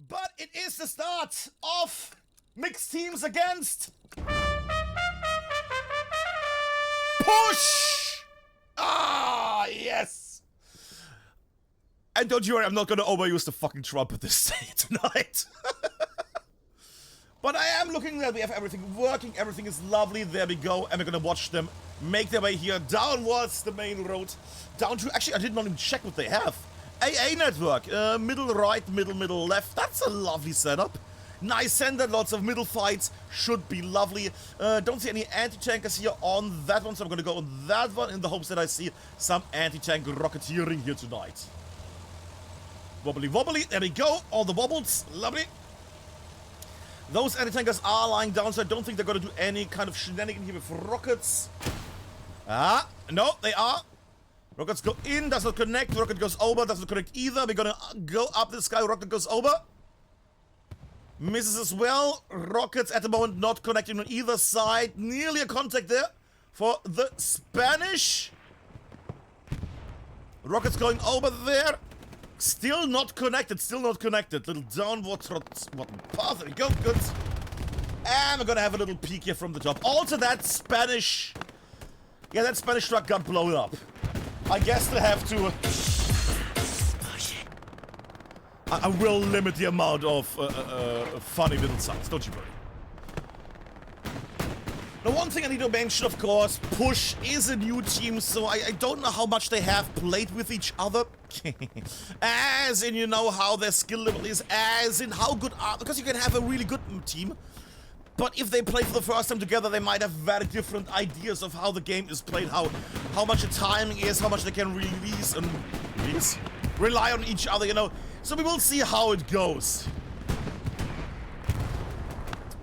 But it is the start of mixed teams against push! Ah, yes! And don't you worry, I'm not gonna overuse the fucking trumpet this day tonight. But I am looking that we have everything working, everything is lovely, there we go, and we're gonna watch them make their way here downwards the main road, down to, actually I did not even check what they have. AA network, middle right, middle left, that's a lovely setup. Nice center, lots of middle fights, should be lovely. Don't see any anti-tankers here on that one, so I'm gonna go on that one in the hopes that I see some anti-tank rocketeering here tonight. Wobbly wobbly, there we go, all the wobbles, lovely. Those anti-tankers are lying down, so I don't think they're gonna do any kind of shenanigan here with rockets. Ah, no, they are. Rockets go in, does not connect, rocket goes over, doesn't connect either. We're gonna go up the sky, rocket goes over. Misses as well. Rockets at the moment not connecting on either side. Nearly a contact there for the Spanish. Rockets going over there. Still not connected, Little downward path, there we go, good. And we're gonna have a little peek here from the top. Also that Spanish... Yeah, that Spanish truck got blown up. I guess they'll have to... I will limit the amount of funny little sounds, don't you worry. Now, one thing I need to mention, of course, Push is a new team, so I don't know how much they have played with each other. As in, you know, how their skill level is, as in how good are... Because you can have a really good team, but if they play for the first time together, they might have very different ideas of how the game is played, how much the timing is, how much they can rely on each other, you know. So we will see how it goes.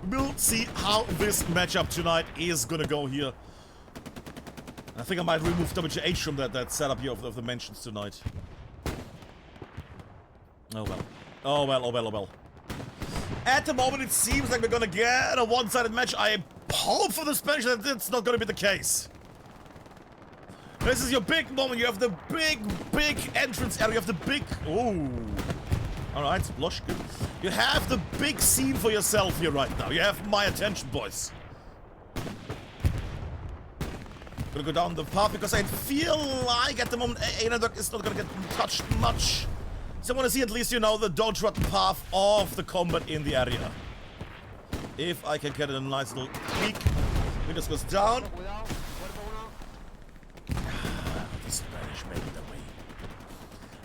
We'll see how this matchup tonight is gonna go here. I think I might remove WH from that setup here of the mentions tonight. Oh well. Oh well, oh well, oh well. At the moment it seems like we're gonna get a one-sided match. I hope for the Spanish that it's not gonna be the case. This is your big moment. You have the big entrance area. You have the big... Oh. Alright, Blush, good. You have the big scene for yourself here right now. You have my attention, boys. Gonna go down the path because I feel like at the moment AA network is not gonna get touched much. So I want to see at least, you know, the dodge-rotten path of the combat in the area. If I can get a nice little peek. Windows goes down. The Spanish making their way.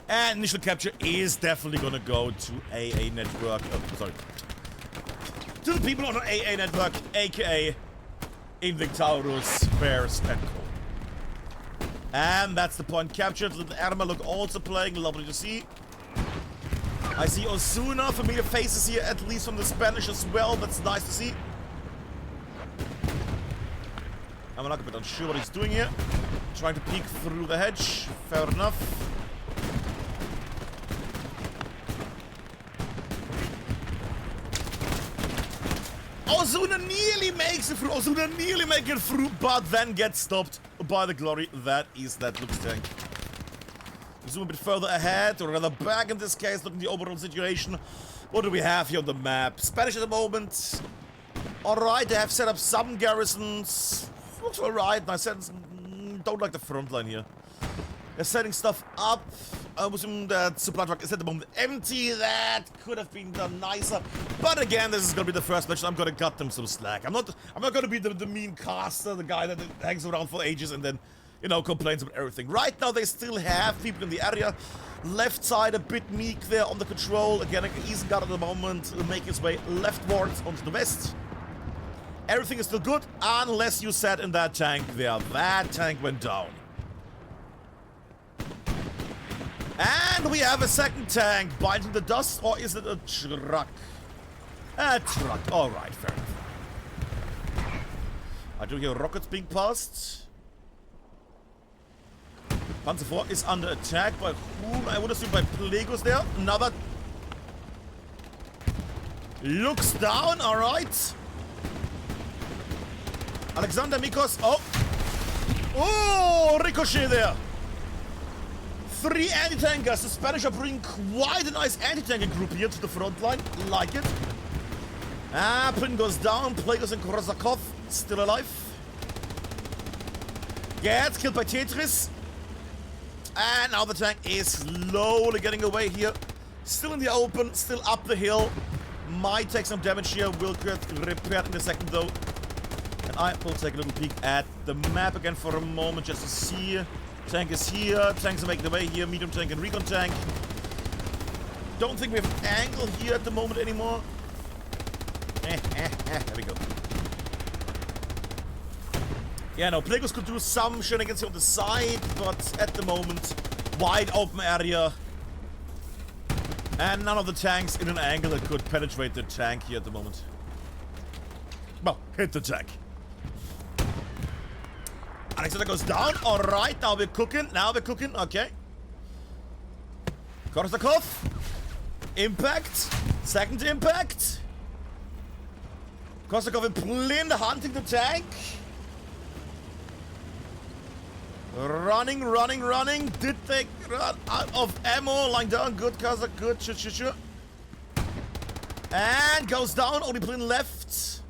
And initial capture is definitely gonna go to AA network. Sorry. To the people on the AA network, aka Invictaurus, Bears, and Co. And that's the point captured. Little Ermaluk also playing, lovely to see. I see Osuna, familiar faces here, at least from the Spanish as well. That's nice to see. I'm not a bit unsure what he's doing here. Trying to peek through the hedge. Fair enough. Osuna nearly makes it through. Osuna nearly makes it through, but then gets stopped by the glory. That is that Luke's tank. Zoom a bit further ahead, or rather back in this case, looking at the overall situation. What do we have here on the map? Spanish at the moment. Alright, they have set up some garrisons. Looks alright. Nice sentence. Don't like the front line here. They're setting stuff up. I assume that supply truck is at the moment empty. That could have been done nicer. But again, this is gonna be the first match. I'm gonna cut them some slack. I'm not gonna be the mean caster, the guy that hangs around for ages and then, you know, complains about everything. Right now, they still have people in the area. Left side a bit meek there on the control. Again, Isengard at the moment will make his way leftwards onto the west. Everything is still good unless you sat in that tank there. That tank went down. And we have a second tank biting the dust, or is it a truck? A truck. Alright, fair enough. I do hear rockets being passed. Panzer IV is under attack by whom? I would assume by Plegos there. Another. Looks down, alright. Alexander Mikos. Oh! Oh! Ricochet there. 3 anti-tankers. The Spanish are bringing quite a nice anti-tanker group here to the front line. Like it. Plin goes down. Platos and Korosakov still alive. Gets killed by Tetris. And now the tank is slowly getting away here. Still in the open. Still up the hill. Might take some damage here. Will get repaired in a second though. And I will take a little peek at the map again for a moment just to see. Tank is here. Tanks are making their way here. Medium tank and recon tank. Don't think we have an angle here at the moment anymore. There we go. Yeah, no, Plegos could do some shenanigans here on the side, but at the moment, wide open area. And none of the tanks in an angle that could penetrate the tank here at the moment. Well, hit the tank. Alexander goes down. Alright, now we're cooking. Okay. Korsakov. Impact. Second impact. Korsakov and Plin hunting the tank. Running. Did they run out of ammo? Lying down. Good, Kazakh. Good. Sure. And goes down. Only Plin left.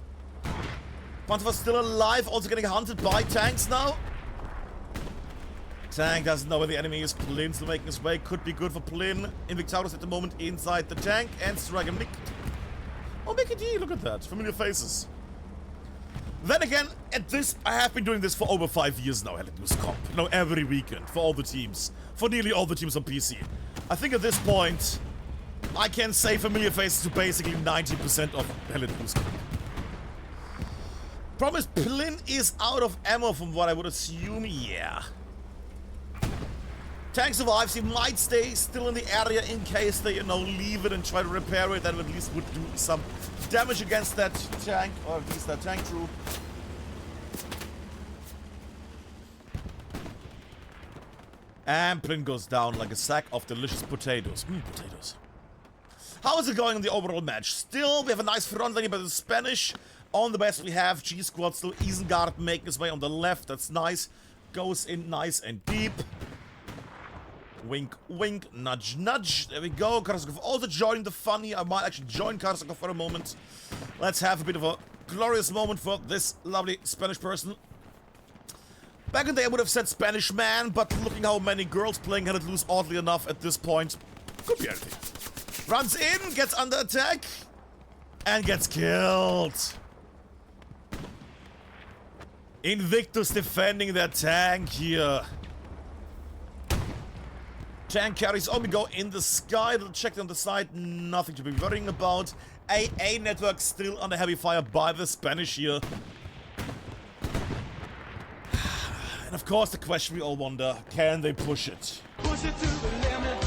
Panther still alive. Also getting hunted by tanks now. Tank doesn't know where the enemy is. Plin's still making his way. Could be good for Plin. Invictus at the moment inside the tank. And Striker nicked. Oh, Mickey D. Look at that. Familiar faces. Then again, I have been doing this for over 5 years now, hellletloose comp. You know, every weekend, for all the teams. For nearly all the teams on PC. I think at this point, I can say familiar faces to basically 90% of hellletloose comp. Problem is, Plin is out of ammo from what I would assume, yeah. Tank survives, he might stay still in the area in case they, you know, leave it and try to repair it. That at least would do some damage against that tank, or at least that tank troop. And Plin goes down like a sack of delicious potatoes. Potatoes. How is it going in the overall match? Still, we have a nice front line by the Spanish. On the west, we have G-Squad, still Isengard making his way on the left. That's nice. Goes in nice and deep. Wink, wink, nudge, nudge. There we go. Karsakov also joining the fun here. I might actually join Karsakov for a moment. Let's have a bit of a glorious moment for this lovely Spanish person. Back in the day, I would have said Spanish man, but looking how many girls playing hellletloose, oddly enough, at this point, could be anything. Runs in, gets under attack, and gets killed. Invictus defending their tank here. Tank carries Omega in the sky. Little check on the side. Nothing to be worrying about. AA network still under heavy fire by the Spanish here. And of course the question we all wonder, can they push it? Push it to the limit.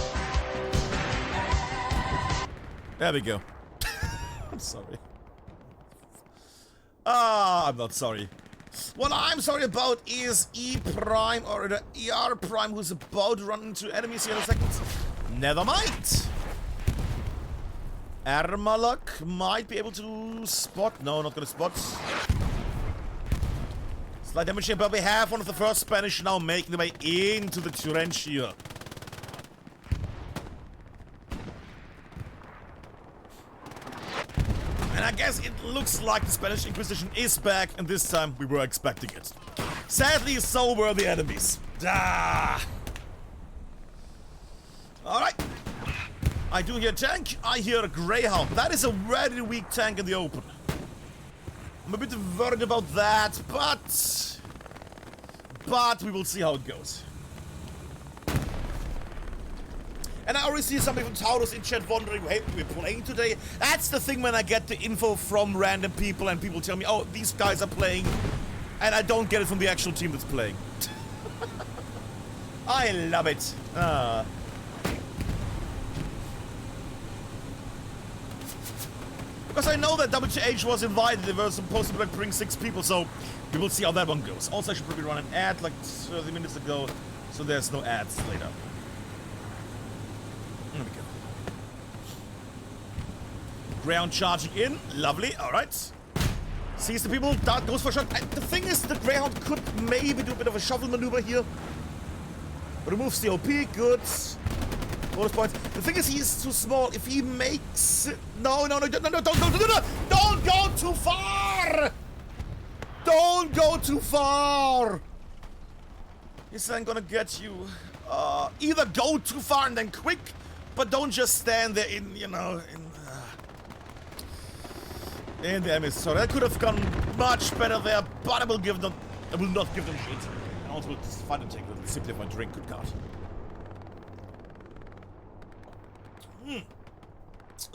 There we go. I'm sorry. I'm not sorry. What I'm sorry about is E Prime, or the ER Prime, who's about to run into enemies here in a second. Never mind. Ermalak might be able to spot. No, not gonna spot. Slight damage here, but we have one of the first Spanish now making their way into the trench here. And I guess it looks like the Spanish Inquisition is back, and this time we were expecting it. Sadly, so were the enemies. Alright. I do hear a tank. I hear a Greyhound. That is a very weak tank in the open. I'm a bit worried about that, but we will see how it goes. And I already see somebody from Taurus in chat wondering, hey, we're playing today. That's the thing when I get the info from random people and people tell me, oh, these guys are playing, and I don't get it from the actual team that's playing. I love it. Because I know that WH was invited. They were supposed to bring 6 people, so we will see how that one goes. Also, I should probably run an ad like 30 minutes ago, so there's no ads later. There we go. Ground charging in. Lovely. Alright. Sees the people. That goes for a shot. The thing is, the Greyhound could maybe do a bit of a shuffle maneuver here. Removes the OP, good. Bonus points. The thing is, he's too small. If he makes... No, don't go too far! Don't go too far! He's then gonna get you. Either go too far and then quick, but don't just stand there in, you know, in the MS. So that could have gone much better there, but I will not give them shit. And also will just fight and take a simply my drink, good god.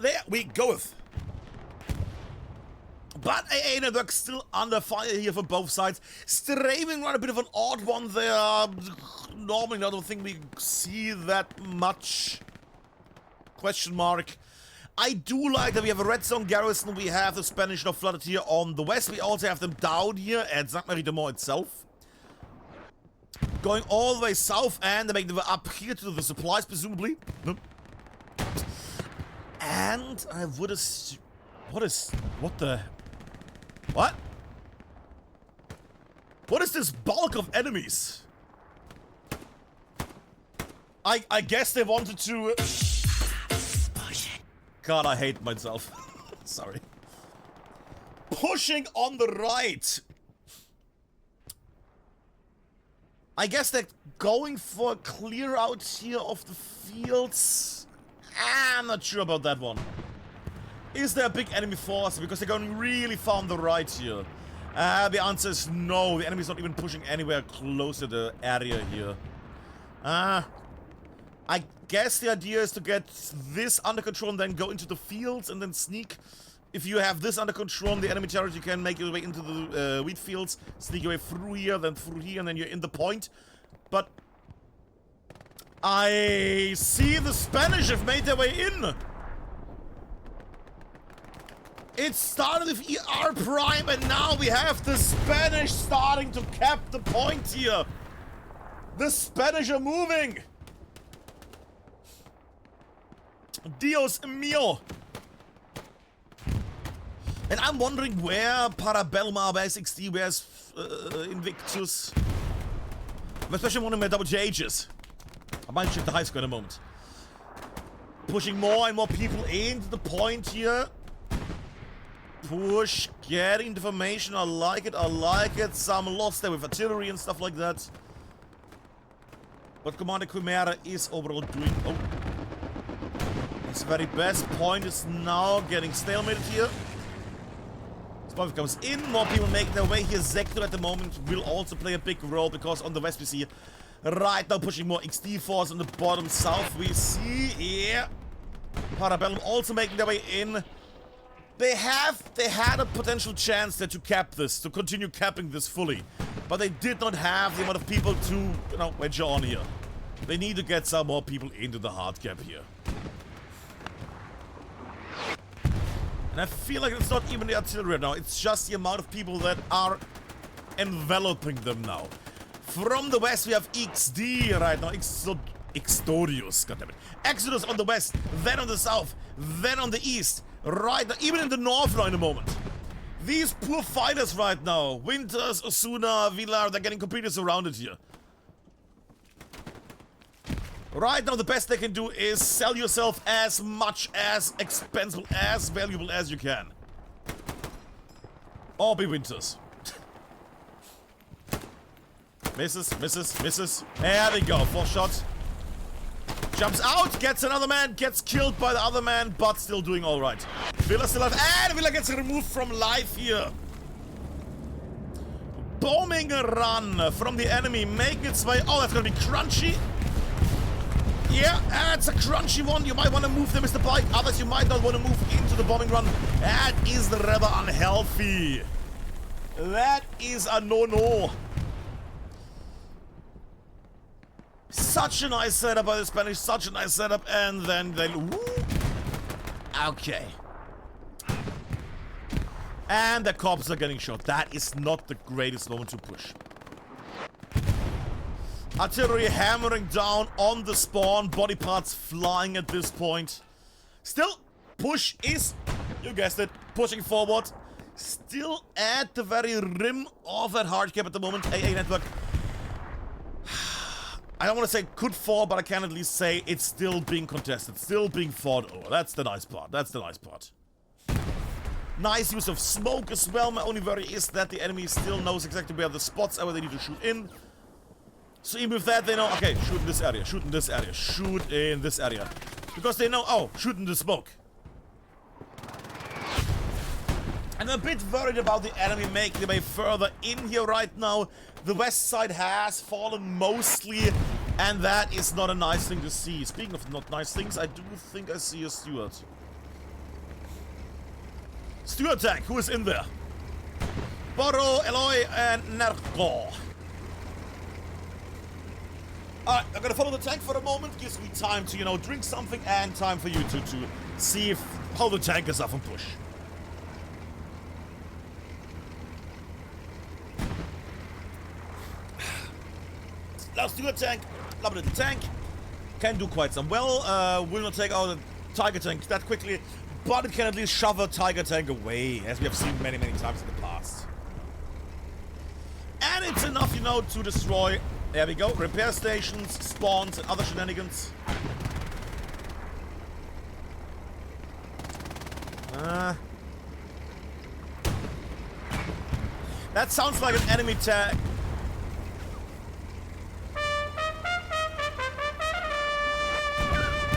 There we goeth. But AA Network still under fire here from both sides. Straven run a bit of an odd one there. Normally I don't think we see that much. Question mark. I do like that we have a red zone garrison. We have the Spanish now flooded here on the west. We also have them down here at St. Marie de Mont itself. Going all the way south, and they make them up here to the supplies, presumably. And I would assume... What the... What? What is this bulk of enemies? I guess they wanted to... God, I hate myself. Sorry. Pushing on the right. I guess they're going for a clear out here of the fields. I'm not sure about that one. Is there a big enemy force? Because they're going really far on the right here. The answer is no. The enemy's not even pushing anywhere close to the area here. I guess the idea is to get this under control and then go into the fields and then sneak. If you have this under control, the enemy territory, you can make your way into the wheat fields, sneak your way through here, then through here, and then you're in the point. But I see the Spanish have made their way in. It started with ER Prime, and now we have the Spanish starting to cap the point here. The Spanish are moving. Dios mío. And I'm wondering where Parabellum are, where's XD, where's Invictus. I'm especially wondering where WJH is. I might check the high score in a moment. Pushing more and more people into the point here. Push, getting the formation, I like it, Some lost there with artillery and stuff like that. But Commander Chimera is overall doing... Oh. His very best point is now getting stalemated here. Spike comes in, more people making their way here. Zector at the moment will also play a big role because on the west we see right now pushing more XD force. On the bottom south we see, yeah, Parabellum also making their way in. They had a potential chance there to cap this, to continue capping this fully. But they did not have the amount of people to, you know, venture on here. They need to get some more people into the hard cap here. And I feel like it's not even the artillery now, it's just the amount of people that are enveloping them now. From the west we have XD right now, Exodus, goddammit. Exodus on the west, then on the south, then on the east. Right now, even in the north now in a moment. These poor fighters right now, Winters, Osuna, Villar, they're getting completely surrounded here. Right now, the best they can do is sell yourself as much as expensive, as valuable as you can. Or be Winters. Misses. There we go, 4 shots. Jumps out, gets another man, gets killed by the other man, but still doing alright. Villa still alive, and Villa gets removed from life here. Bombing a run from the enemy, making its way. Oh, that's gonna be crunchy. Yeah, it's a crunchy one. You might want to move there, Mr. Pike. Others, you might not want to move into the bombing run. That is rather unhealthy. That is a no-no. Such a nice setup by the Spanish, such a nice setup, and then they... Woo. Okay. And the cops are getting shot. That is not the greatest moment to push. Artillery hammering down on the spawn, body parts flying at this point. Still, push is, you guessed it, pushing forward. Still at the very rim of that hard cap at the moment. AA Network I don't want to say could fall, but I can at least say it's still being contested, still being fought over. That's the nice part. That's the nice part. Nice use of smoke as well. My only worry is that the enemy still knows exactly where the spots are where they need to shoot in. So even with that, they know, okay, shoot in this area, shoot in this area, shoot in this area. Because they know, oh, shoot in the smoke. And I'm a bit worried about the enemy making their way further in here right now. The west side has fallen mostly, and that is not a nice thing to see. Speaking of not nice things, I do think I see a steward. Steward tank, who is in there? Boro, Eloy, and Nerko. Alright, I'm gonna follow the tank for a moment. Gives me time to, you know, drink something, and time for you to see how the tank is up and push. Last steward tank, love little tank. Can do quite some well. Will not take out the tiger tank that quickly, but it can at least shove a tiger tank away, as we have seen many, many times in the past. And it's enough, you know, to destroy, there we go, repair stations, spawns, and other shenanigans. That sounds like an enemy tank.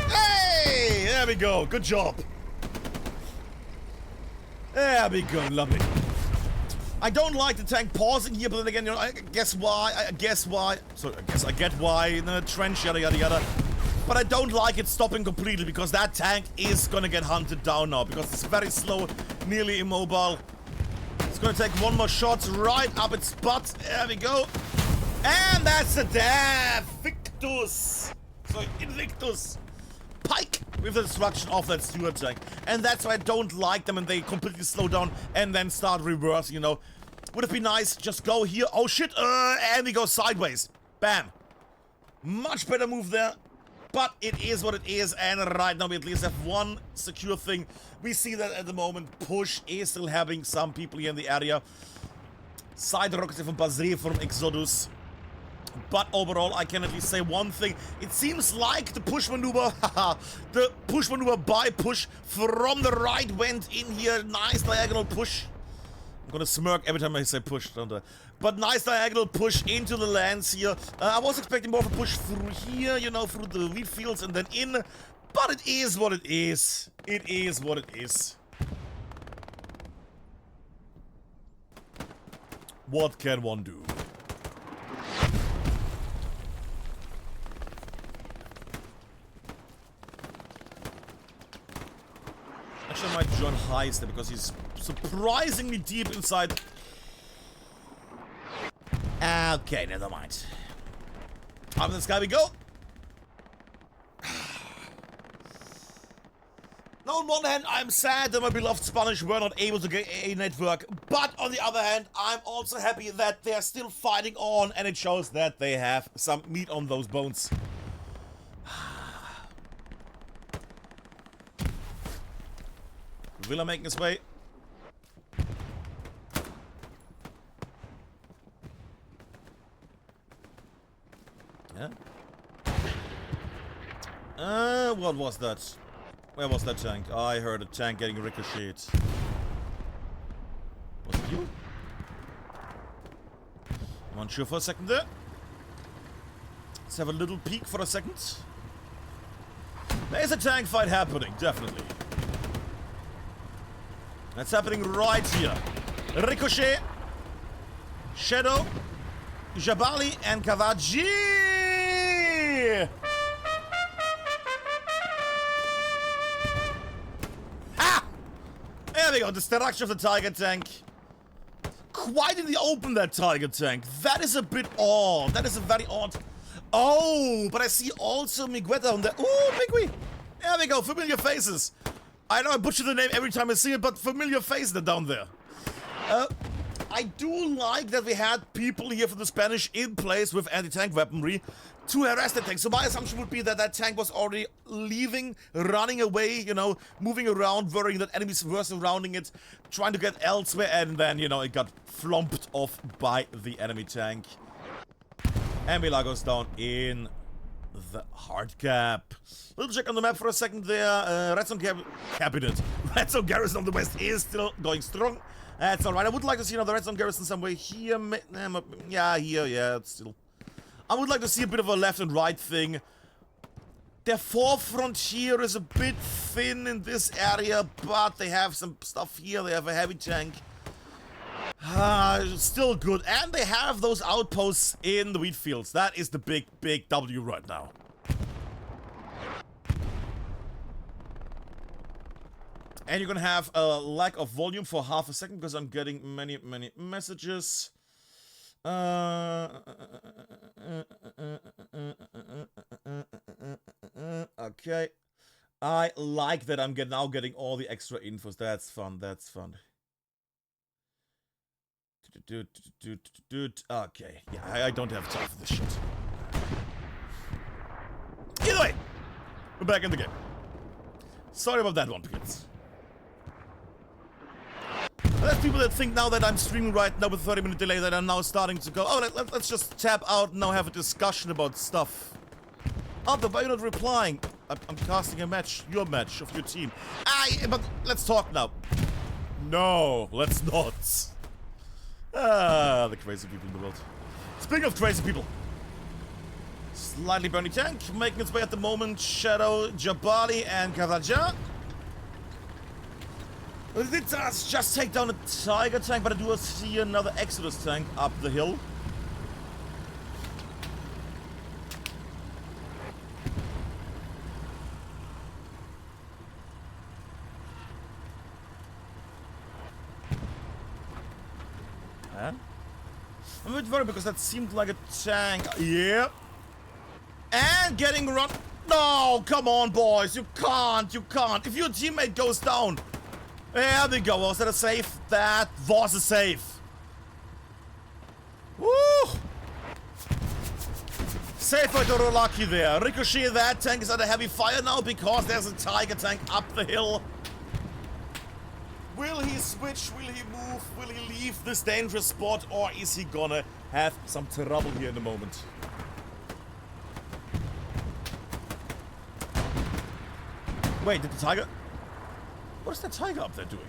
Hey, there we go, good job. There we go, lovely. I don't like the tank pausing here, but then again, you know, I guess why, so I get why, in the trench, yada yada yada. But I don't like it stopping completely, because that tank is gonna get hunted down now, because it's very slow, nearly immobile. It's gonna take one more shot right up its butt, there we go. And that's a death! Victus! So, Invictus! Pike with the destruction of that steward tank. And that's why I don't like them, and they completely slow down and then start reversing, you know. Would it be nice, just go here, oh shit, and we go sideways. Bam. Much better move there, but it is what it is, and right now we at least have one secure thing. We see that at the moment, push is still having some people here in the area. Side rockets from Bazir from Exodus. But overall, I can at least say one thing. It seems like the push maneuver, the push maneuver by push from the right went in here. Nice diagonal push. I'm gonna smirk every time I say push, don't I? But nice diagonal push into the lands here. I was expecting more of a push through here, you know, through the wheat fields and then in. But it is what it is. It is what it is. What can one do? Actually, I might join Heist there because he's surprisingly deep inside. Okay, never mind. Up in the sky we go. Now, on one hand, I'm sad that my beloved Spanish were not able to get a network, but on the other hand, I'm also happy that they're still fighting on, and it shows that they have some meat on those bones. Villa making his way. Yeah. What was that? Where was that tank? I heard a tank getting ricocheted. Was it you? I'm unsure for a second there. Let's have a little peek for a second. There's a tank fight happening, definitely. That's happening right here. Ricochet, Shadow, Jabali, and Kavaji! Ha! There we go, destruction of the Tiger tank. Quite in the open, that Tiger tank. That is a bit odd. That is a very odd... Oh, but I see also Migueta on there. Ooh, Migui! There we go, familiar faces. I know I butcher the name every time I see it, but familiar faces are down there. I do like that we had people here from the Spanish in place with anti-tank weaponry to harass the tank. So my assumption would be that that tank was already leaving, running away, you know, moving around, worrying that enemies were surrounding it, trying to get elsewhere, and then, you know, it got flomped off by the enemy tank. And Mila goes down in the hard cap. Little check on the map for a second there. Redstone Cabinet. Redstone Garrison on the west is still going strong. That's alright. I would like to see another Redstone Garrison somewhere here. Yeah, here, yeah, it's still. I would like to see a bit of a left and right thing. Their forefront here is a bit thin in this area, but they have some stuff here. They have a heavy tank. Still good. And they have those outposts in the wheat fields. That is the big, big W right now. And you're gonna have a lack of volume for half a second because I'm getting many, many messages. Okay. I like that I'm now getting all the extra infos. That's fun. That's fun. Okay. Yeah, I don't have time for this shit. Either way, we're back in the game. Sorry about that one, kids. There's people that think now that I'm streaming right now with a 30-minute delay that I'm now starting to go, oh, let's just tap out and now have a discussion about stuff. Arthur, why are you not replying? I'm casting a match, your match of your team. But let's talk now. No, let's not. The crazy people in the world. Speaking of crazy people. Slightly burny tank, making its way at the moment. Shadow, Jabali, and Kavaja. It did just take down a Tiger tank, but I do see another Exodus tank up the hill. Huh? I'm a bit worried because that seemed like a tank. Yep. And getting run. No, come on, boys. You can't. If your teammate goes down. There we go. Was that a save? That was a save. Woo! Save by Dorolaki there. Ricochet, that tank is under heavy fire now because there's a Tiger tank up the hill. Will he switch? Will he move? Will he leave this dangerous spot? Or is he gonna have some trouble here in a moment? Wait, did the Tiger... What is that Tiger up there doing?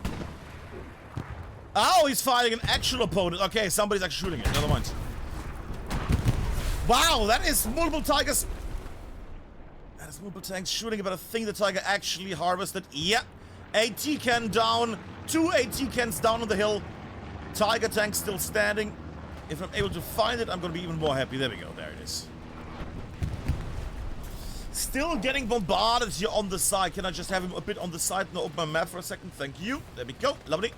Oh, he's fighting an actual opponent. Okay, somebody's actually shooting it. Never mind. Wow, that is multiple Tigers. That is multiple tanks shooting about a thing the Tiger actually harvested. Yeah. AT can down. 2 AT cans down on the hill. Tiger tank still standing. If I'm able to find it, I'm going to be even more happy. There we go. There it is. Still getting bombarded here on the side. Can I just have him a bit on the side and open my map for a second? Thank you. There we go. Lovely.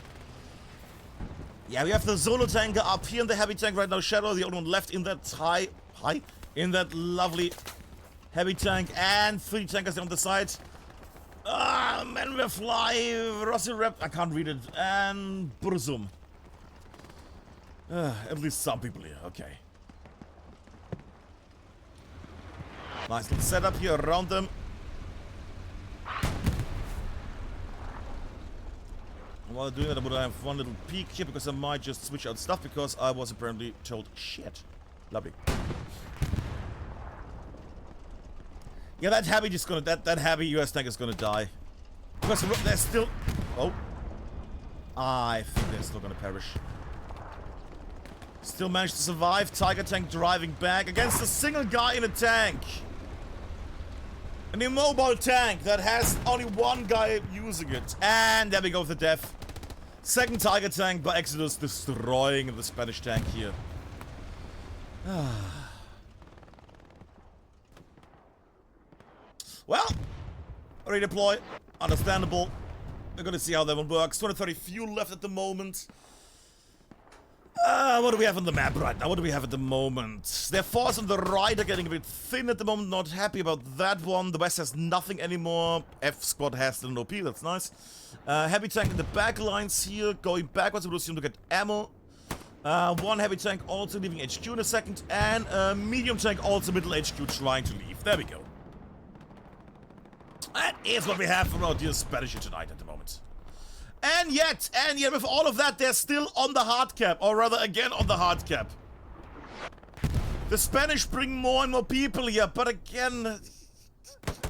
Yeah, we have the solo tanker up here in the heavy tank right now. Shadow, the only one left in that in that lovely heavy tank. And 3 tankers on the side. Man, we fly. Rossi Rep. I can't read it. And Burzum. At least some people here. Okay. Nice little setup here around them. And while doing that, I would have one little peek here because I might just switch out stuff because I was apparently told shit. Lovely. Yeah, that heavy just gonna that heavy US tank is gonna die. Because they're still. Oh. I think they're still gonna perish. Still managed to survive. Tiger tank driving back against a single guy in a tank. An immobile tank that has only one guy using it. And there we go with the death. Second Tiger tank by Exodus destroying the Spanish tank here. Well, redeploy. Understandable. We're gonna see how that one works. 230 fuel left at the moment. What do we have on the map right now? What do we have at the moment? Their force on the right are getting a bit thin at the moment. Not happy about that one. The west has nothing anymore. F squad has an OP. That's nice. Heavy tank in the back lines here. Going backwards. We'll assume to get ammo. One heavy tank also leaving HQ in a second. And a medium tank also middle HQ trying to leave. There we go. That is what we have for our dear Spanish here tonight at the moment. And yet, with all of that, they're still on the hard cap. Or rather, again, on the hard cap. The Spanish bring more and more people here, but again,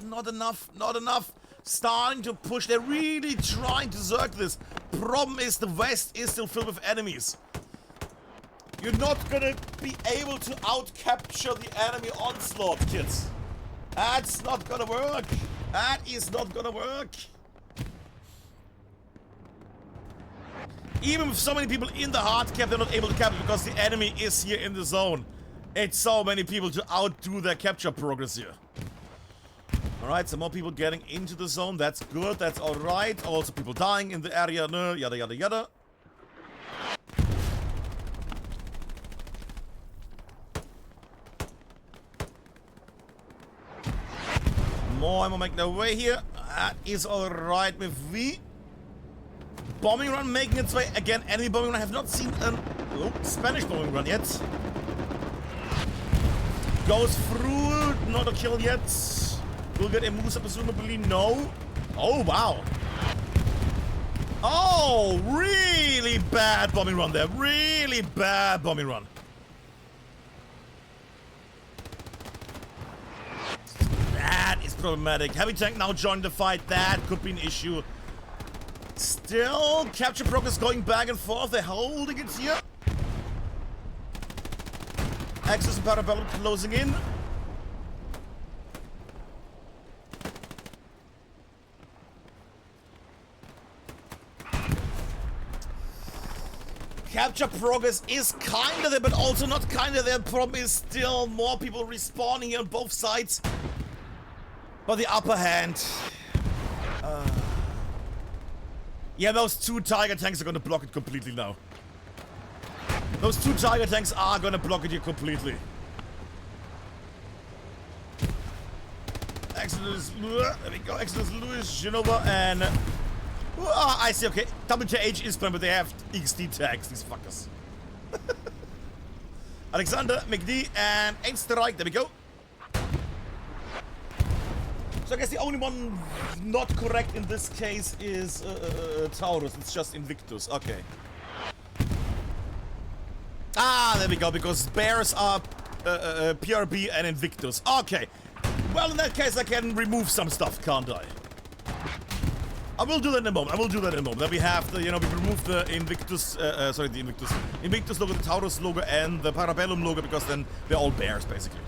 not enough, not enough. Starting to push, they're really trying to circle this. Problem is the West is still filled with enemies. You're not gonna be able to out-capture the enemy onslaught, kids. That's not gonna work. That is not gonna work. Even with so many people in the hard cap, they're not able to capture because the enemy is here in the zone. It's so many people to outdo their capture progress here. Alright, some more people getting into the zone. That's good, that's alright. Also people dying in the area, yada yada yada. More ammo making their way here. That is alright with V. Bombing run making its way. Again, enemy bombing run. I have not seen an Spanish bombing run yet. Goes through. Not a kill yet. Will get a Musa presumably. No. Oh, wow. Oh, really bad bombing run there. Really bad bombing run. That is problematic. Heavy tank now joined the fight. That could be an issue. Still, capture progress going back and forth. They're holding it here. Axis and Parabellum closing in. Capture progress is kinda there, but also not kinda there. Problem is still more people respawning here on both sides. But the upper hand. Yeah, those two Tiger tanks are gonna block it completely now. Those two Tiger tanks are gonna block it here completely. Exodus, there we go. Exodus, Lewis, Genova, and I see. Okay, WTH is playing, but they have XD tags. These fuckers. Alexander, McD, and Einstein. There we go. So I guess the only one not correct in this case is Taurus. It's just Invictus. Okay. Ah, there we go. Because bears are PRB and Invictus. Okay. Well, in that case, I can remove some stuff, can't I? I will do that in a moment. I will do that in a moment. Then we have the, we remove the Invictus, Invictus logo, the Taurus logo, and the Parabellum logo, because then they're all bears, basically.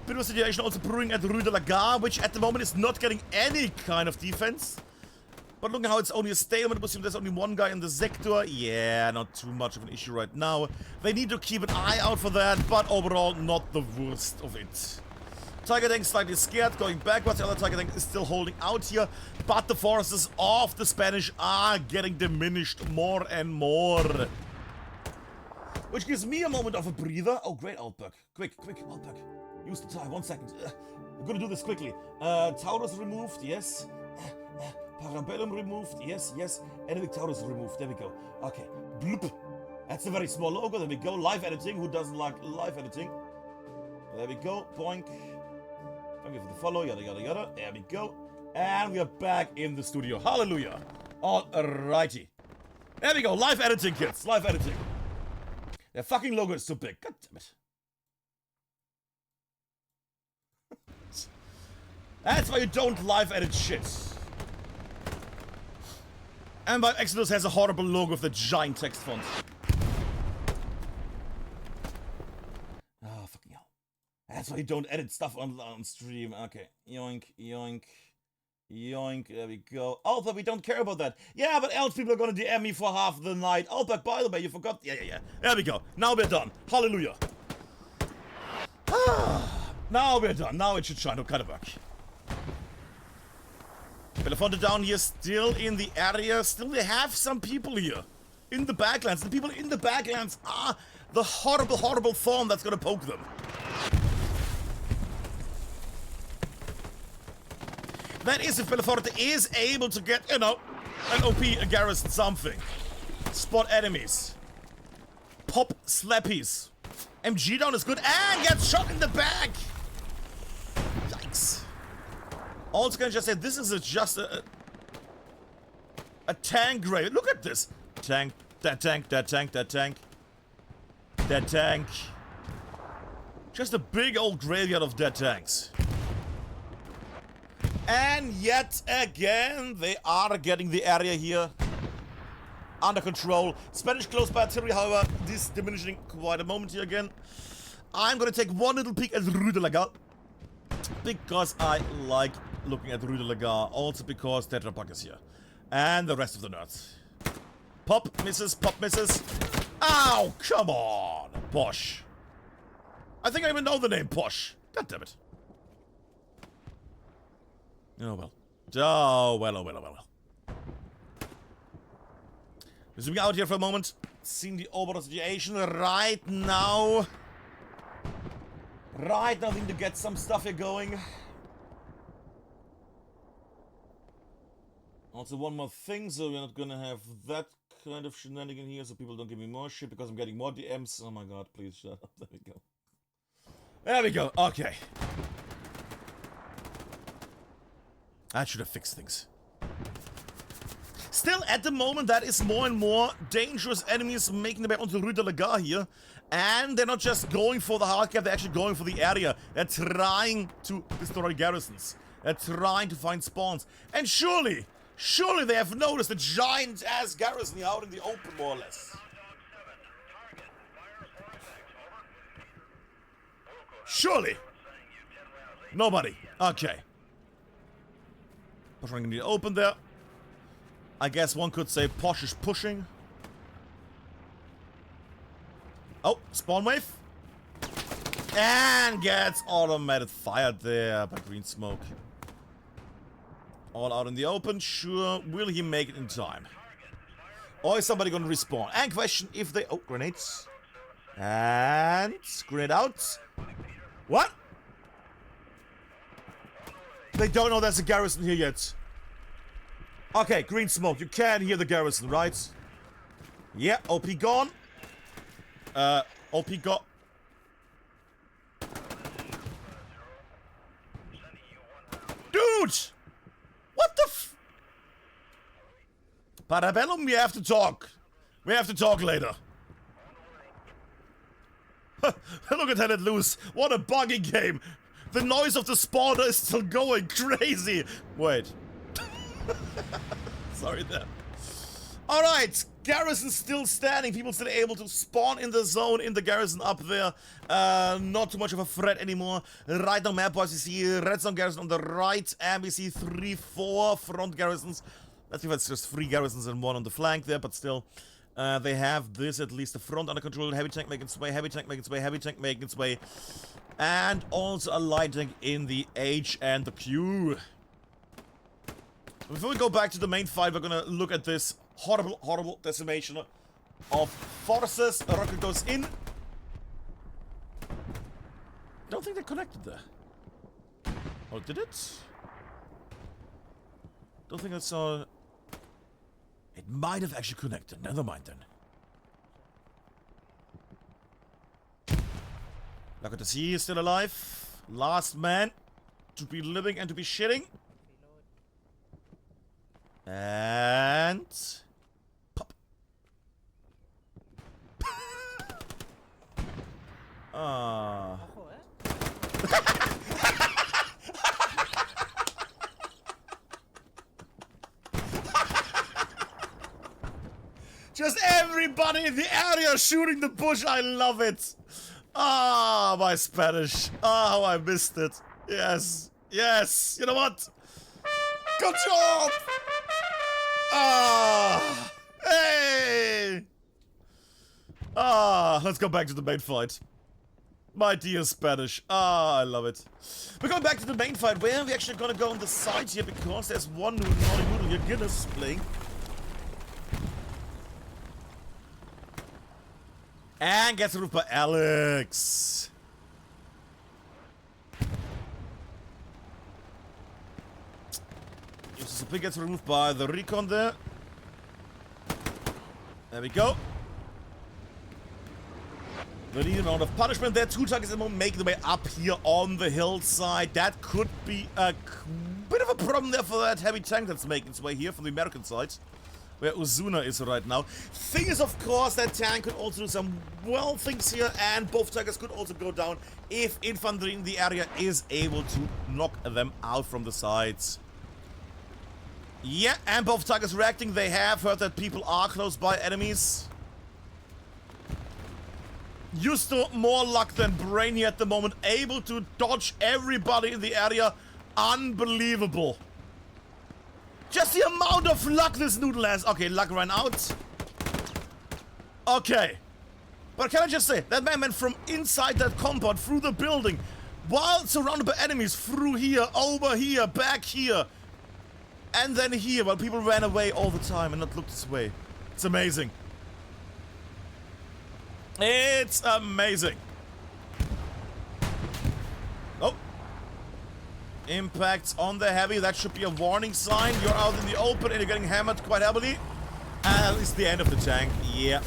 Bit of a situation also brewing at Rue de la Gare, which at the moment is not getting any kind of defense. But look how it's only a stalemate. There's only one guy in the sector. Yeah, not too much of an issue right now. They need to keep an eye out for that, but overall, not the worst of it. Tiger tank slightly scared, going backwards. The other Tiger tank is still holding out here, but the forces of the Spanish are getting diminished more and more. Which gives me a moment of a breather. Oh, great, Outback. Quick, Outback. Use the time, 1 second. I'm gonna do this quickly. Taurus removed, yes. Parabellum removed, yes. Enemy Taurus removed, there we go. Okay, bloop. That's a very small logo, there we go. Live editing, who doesn't like live editing? There we go, boink. Thank you for the follow, yada yada yada. There we go. And we are back in the studio. Hallelujah. Alrighty. There we go, live editing, kids. Live editing. Their fucking logo is too big. God damn it. That's why you don't live edit shit. And my Exodus has a horrible logo with the giant text font. Oh, fucking hell. That's why you don't edit stuff on stream. Okay. Yoink, yoink, yoink. There we go. Alpha, we don't care about that. Yeah, but else people are gonna DM me for half the night. Alpha, by the way, you forgot. Yeah. There we go. Now we're done. Hallelujah. Now we're done. Now it should try to kind of work. Belafonte down here, still in the area. Still, they have some people here in the backlands. The people in the backlands are the horrible, horrible thorn that's gonna poke them. That is if Belafonte is able to get, an OP, a garrison, something. Spot enemies. Pop slappies. MG down is good and gets shot in the back. Yikes. Also gonna just say this is just a tank grave. Look at this. Tank, That tank, that tank, that tank. That tank. Just a big old graveyard of dead tanks. And yet again, they are getting the area here under control. Spanish close by artillery, however, this diminishing quite a moment here again. I'm gonna take one little peek at Rue de la Gare, because I like looking at Rue de la Gare. Also because Tetra Pak is here. And the rest of the nerds. Pop misses, pop misses. Ow, come on, Posh. I think I even know the name Posh. God damn it. Oh well. Oh well, oh well, oh well. Zooming out here for a moment. Seeing the overall situation right now. Right now, I need to get some stuff here going. Also, one more thing, so we're not gonna have that kind of shenanigan here, so people don't give me more shit because I'm getting more DMs. Oh my god, please shut up. There we go. There we go. Okay. I should have fixed things. Still, at the moment, that is more and more dangerous enemies making their way onto Rue de la Gare here. And they're not just going for the hard cap, they're actually going for the area. They're trying to destroy garrisons. They're trying to find spawns. And surely they have noticed a giant-ass garrison out in the open, more or less. Surely. Nobody. Okay. Pushing in the open there. I guess one could say Posh is pushing. Oh, spawn wave. And gets automated fired there by green smoke. All out in the open. Sure. Will he make it in time? Or is somebody going to respawn? And question if they... Oh, grenades. And... grenade out. What? They don't know there's a garrison here yet. Okay, green smoke. You can hear the garrison, right? Yeah, OP gone. OP got... Dude! What the f... Parabellum, we have to talk. We have to talk later. Look at hellletloose. What a buggy game. The noise of the spawner is still going crazy. Wait. Sorry there. Alright, garrison still standing. People still able to spawn in the zone, in the garrison up there. Not too much of a threat anymore. Right now, map wise, you see red zone garrison on the right, and we see 3-4 front garrisons. I think that's just 3 garrisons and 1 on the flank there, but still. They have this, at least the front under control. Heavy tank making its way, heavy tank making its way, heavy tank making its way. And also a light tank in the H and the Q. Before we go back to the main fight, we're gonna look at this horrible, horrible decimation of forces. A rocket goes in. Don't think they're connected there. Oh, did it? Don't think I saw... It might have actually connected. Never mind then. Lucky to see he's still alive. Last man to be living and to be shitting. And... pop. Ah. Just everybody in the area shooting the bush. I love it. Ah, my Spanish. Ah, how I missed it. Yes. Yes. You know what? Good job. Ah. Hey. Ah, let's go back to the main fight. My dear Spanish. Ah, I love it. We're going back to the main fight. Where are we actually gonna go on the side here? Because there's one naughty noodle here. Guinness playing. And gets roofed by Alex. Uses a gets removed by the recon there. There we go. The needed amount of punishment there. 2 targets at the moment making their way up here on the hillside. That could be a bit of a problem there for that heavy tank that's making its way here from the American side. where Ozuna is right now. Thing is, of course, that tank could also do some well things here, and both tankers could also go down if infantry in the area is able to knock them out from the sides. Yeah, and both targets reacting. They have heard that people are close by enemies. Used to more luck than Brainy at the moment. Able to dodge everybody in the area. Unbelievable. Just the amount of luck this noodle has. Okay, luck ran out. Okay. But can I just say, that man went from inside that compound through the building while surrounded by enemies, through here, over here, back here. And then here, while people ran away all the time and not looked this way. It's amazing. It's amazing. Oh. Impacts on the heavy. That should be a warning sign. You're out in the open and you're getting hammered quite heavily. And it's the end of the tank. Yeah.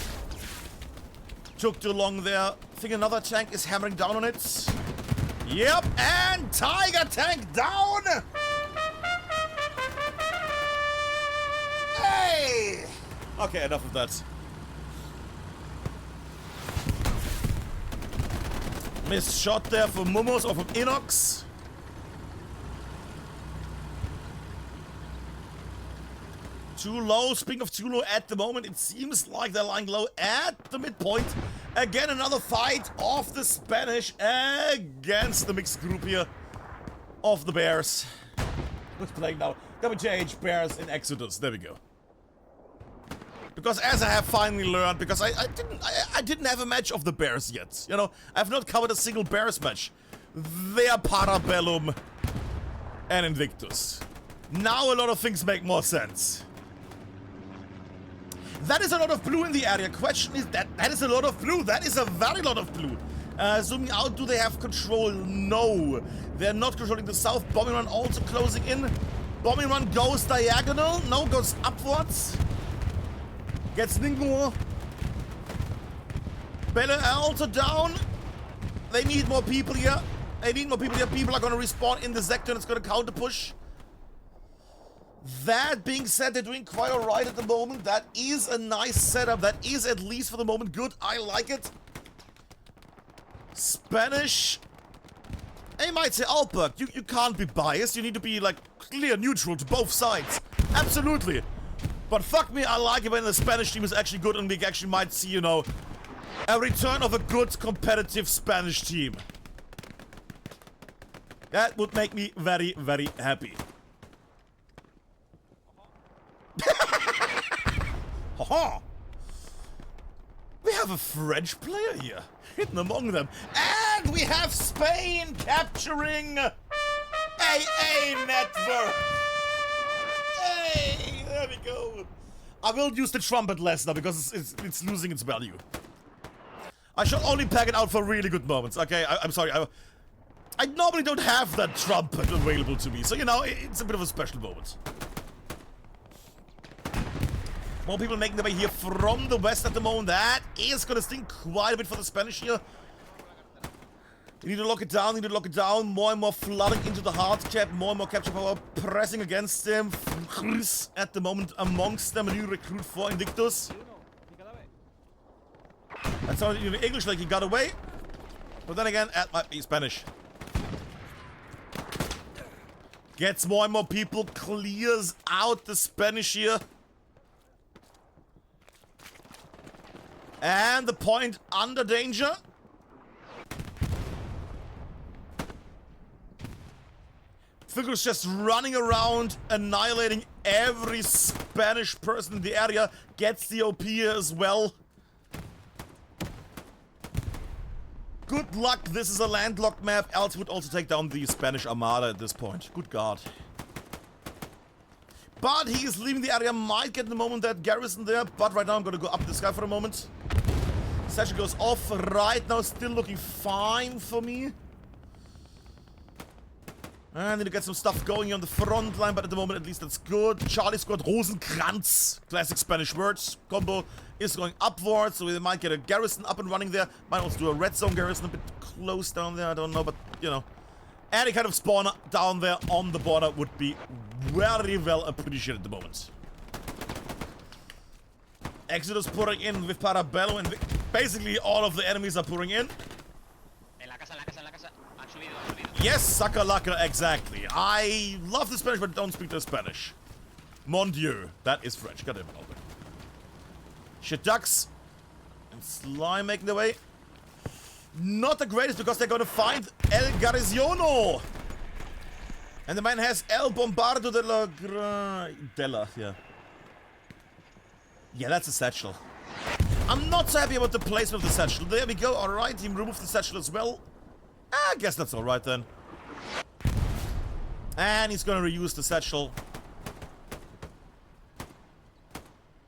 Took too long there. I think another tank is hammering down on it. Yep. And Tiger tank down. Hey! Okay, enough of that. Missed shot there from Mumos or from Inox. Too low. Speaking of too low at the moment, it seems like they're lying low at the midpoint. Again, another fight of the Spanish against the mixed group here of the Bears. Who's playing now? WJH Bears in Exodus. There we go. Because as I have finally learned, because I didn't have a match of the Bears yet. You know, I've not covered a single Bears match. They're Parabellum and Invictus. Now a lot of things make more sense. That is a lot of blue in the area. Question is, that is a lot of blue. That is a very lot of blue. Zooming out, do they have control? No. They're not controlling the south. Bombing run also closing in. Bombing run goes diagonal. No, goes upwards. Gets Ningmo. Bella also down. They need more people here. They need more people here. People are going to respawn in the sector and it's going to counter push. That being said, they're doing quite alright at the moment. That is a nice setup. That is, at least for the moment, good. I like it. Spanish. I might say, Alberg, you can't be biased. You need to be, like, clear neutral to both sides. Absolutely. But fuck me, I like it when the Spanish team is actually good and we actually might see, you know, a return of a good competitive Spanish team. That would make me very, very happy. Haha! We have a French player here, hidden among them. And we have Spain capturing AA Network! Hey, there we go. I will use the trumpet less now because it's losing its value. I shall only pack it out for really good moments, okay? I'm sorry, I normally don't have that trumpet available to me, so you know, it's a bit of a special moment. More people making their way here from the west at the moment. That is gonna sting quite a bit for the Spanish here. You need to lock it down, More and more flooding into the hard cap. More and more capture power pressing against them. At the moment amongst them. A new recruit for Invictus. That sounded in English like he got away. But then again, that might be Spanish. Gets more and more people. Clears out the Spanish here. And the point under danger. Figures just running around, annihilating every Spanish person in the area. Gets the OP here as well. Good luck, this is a landlocked map. Else would also take down the Spanish Armada at this point. Good God. But he is leaving the area. Might get in the moment that garrison there. But right now I'm going to go up this guy for a moment. Session goes off right now. Still looking fine for me. I need to get some stuff going on the front line, but at the moment at least that's good. Charlie squad Rosenkranz, classic Spanish words, combo is going upwards, so we might get a garrison up and running there. Might also do a red zone garrison a bit close down there, I don't know, but you know. Any kind of spawner down there on the border would be very well appreciated at the moment. Exodus pouring in with Parabellum, and basically all of the enemies are pouring in. En la casa. Han subido. Yes, Sakalaka, exactly. I love the Spanish, but don't speak the Spanish. Mon Dieu. That is French. Goddamn it, open. Shit ducks. And Slime making their way. Not the greatest, because they're gonna find El Gariziono. And the man has El Bombardo della, yeah. Yeah, that's a satchel. I'm not so happy about the placement of the satchel. There we go, alright, he removed the satchel as well. I guess that's alright then. And he's gonna reuse the satchel.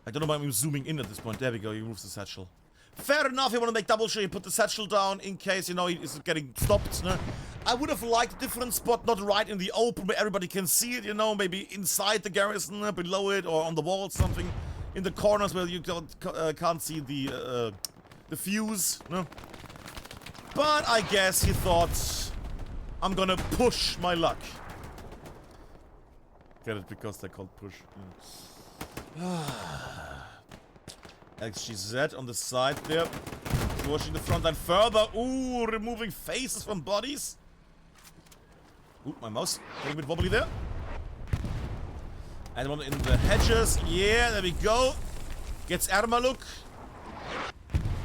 I don't know why I'm zooming in at this point. There we go, he removes the satchel. Fair enough, you want to make double sure you put the satchel down in case, you know, he is getting stopped. No? I would have liked a different spot, not right in the open where everybody can see it, you know, maybe inside the garrison, below it, or on the wall, something. In the corners where you can't see the fuse, no? But I guess he thought, I'm gonna push my luck. Get it? Because they're called push. Yeah. XGZ on the side there. Pushing the front line further. Ooh, removing faces from bodies. Ooh, my mouse getting a bit wobbly there. And one in the hedges. Yeah, there we go. Gets Ermaluk.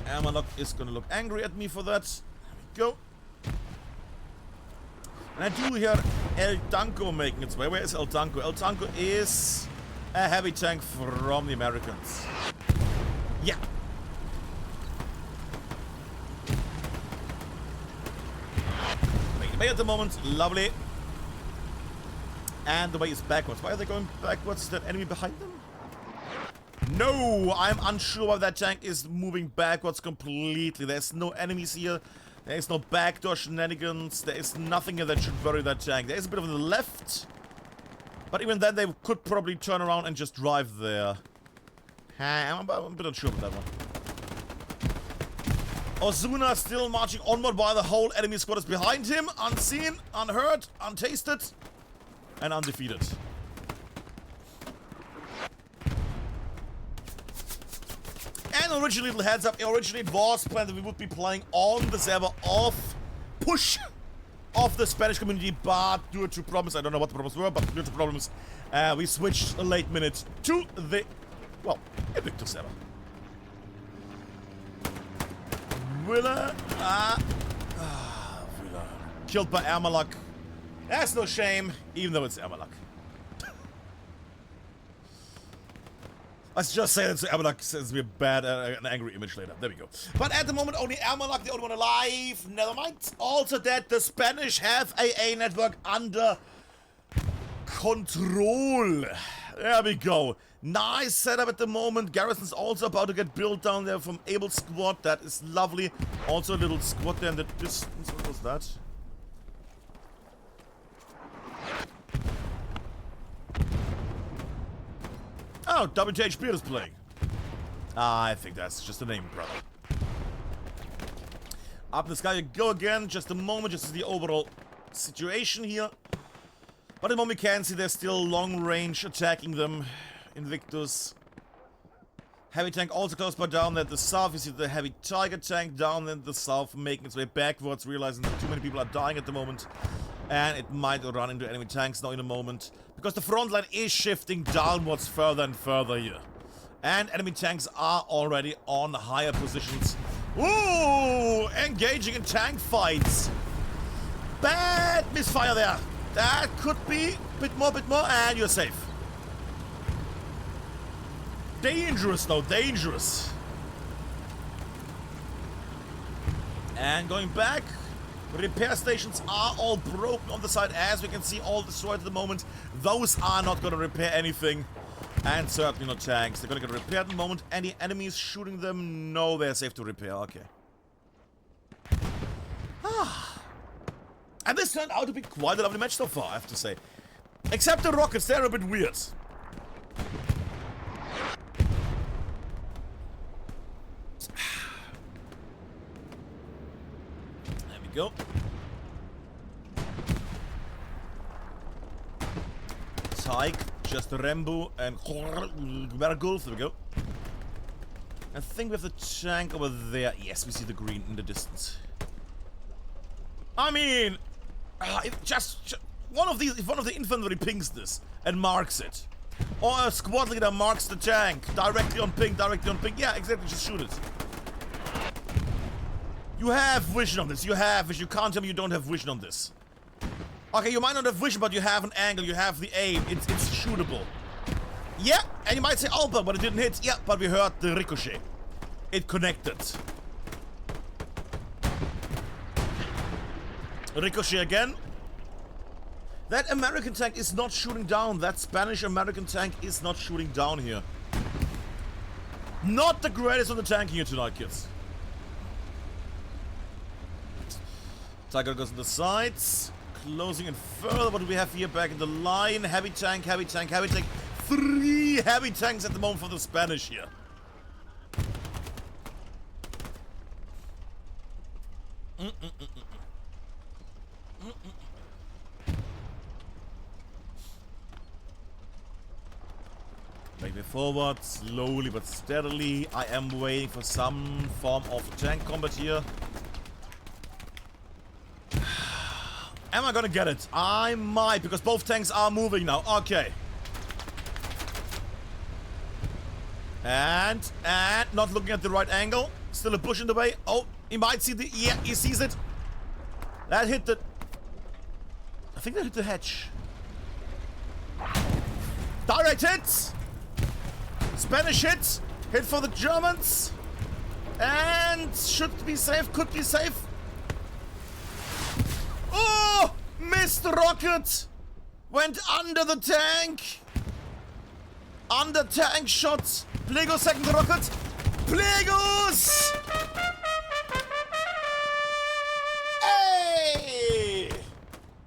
Ermaluk is gonna look angry at me for that. There we go. And I do hear El Tanco making its way. Where is El Tanco? El Tanco is a heavy tank from the Americans. Yeah. Making way at the moment. Lovely. And the way is backwards. Why are they going backwards? Is that enemy behind them? No! I'm unsure why that tank is moving backwards completely. There's no enemies here. There is no backdoor shenanigans. There is nothing here that should worry that tank. There is a bit of the left. But even then, they could probably turn around and just drive there. I'm a bit unsure about that one. Ozuna still marching onward while the whole enemy squad is behind him. Unseen, unheard, untasted, and undefeated. And originally, little heads up, originally it was planned that we would be playing on the server of Push of the Spanish community, but due to problems, I don't know what the problems were, but due to problems, we switched a late minute to the, well, Invictus server. Villa, Villa. Killed by Ermaluk. That's no shame, even though it's Ermaluk. Let's just say that Ermaluk sends me a bad, an angry image later. There we go. But at the moment, only Ermaluk, the only one alive. Never mind. Also that the Spanish have AA network under control. There we go. Nice setup at the moment. Garrison's also about to get built down there from Able Squad. That is lovely. Also a little squad there in the distance. What was that? Oh, WTHP is playing. I think that's just a name, brother. Up in the sky you go again. Just a moment, just the overall situation here. But at the moment we can see they're still long range attacking them. Invictus. Heavy tank also close by down at the south. You see the heavy tiger tank down in the south making its way backwards, realizing that too many people are dying at the moment. And it might run into enemy tanks now in a moment. Because the front line is shifting downwards further and further here. And enemy tanks are already on higher positions. Ooh! Engaging in tank fights. Bad misfire there. That could be a bit more, and you're safe. Dangerous though, dangerous. And going back. Repair stations are all broken on the side, as we can see, all destroyed at the moment. Those are not going to repair anything. And certainly not tanks. They're going to get repaired at the moment. Any enemies shooting them? No, they're safe to repair. Okay. And this turned out to be quite a lovely match so far, I have to say. Except the rockets, they're a bit weird. Go. Tyke, just Rembo and Vergulf. There we go. I think we have the tank over there. Yes, we see the green in the distance. I mean, just one of these. If one of the infantry pings this and marks it, or a squad leader marks the tank directly on ping, yeah, exactly. Just shoot it. You have vision on this. You have vision. You can't tell me you don't have vision on this. Okay, you might not have vision, but you have an angle. You have the aim. It's shootable. Yeah, and you might say Alba, but it didn't hit. Yeah, but we heard the ricochet. It connected. Ricochet again. That American tank is not shooting down. That Spanish-American tank is not shooting down here. Not the greatest on the tank here tonight, kids. Tiger goes on the sides. Closing in further. What do we have here back in the line? Heavy tank, heavy tank, heavy tank. 3 heavy tanks at the moment for the Spanish here. Make me forward, slowly but steadily. I am waiting for some form of tank combat here. Am I gonna get it? I might, because both tanks are moving now. Okay. And not looking at the right angle. Still a bush in the way. Oh, he might see the... Yeah, he sees it. That hit the... I think that hit the hatch. Direct hit. Spanish hit. Hit for the Germans. And should be safe. Could be safe. Oh! Missed the rocket. Went under the tank. Under tank shot. Plego second rocket. Plegos! Hey!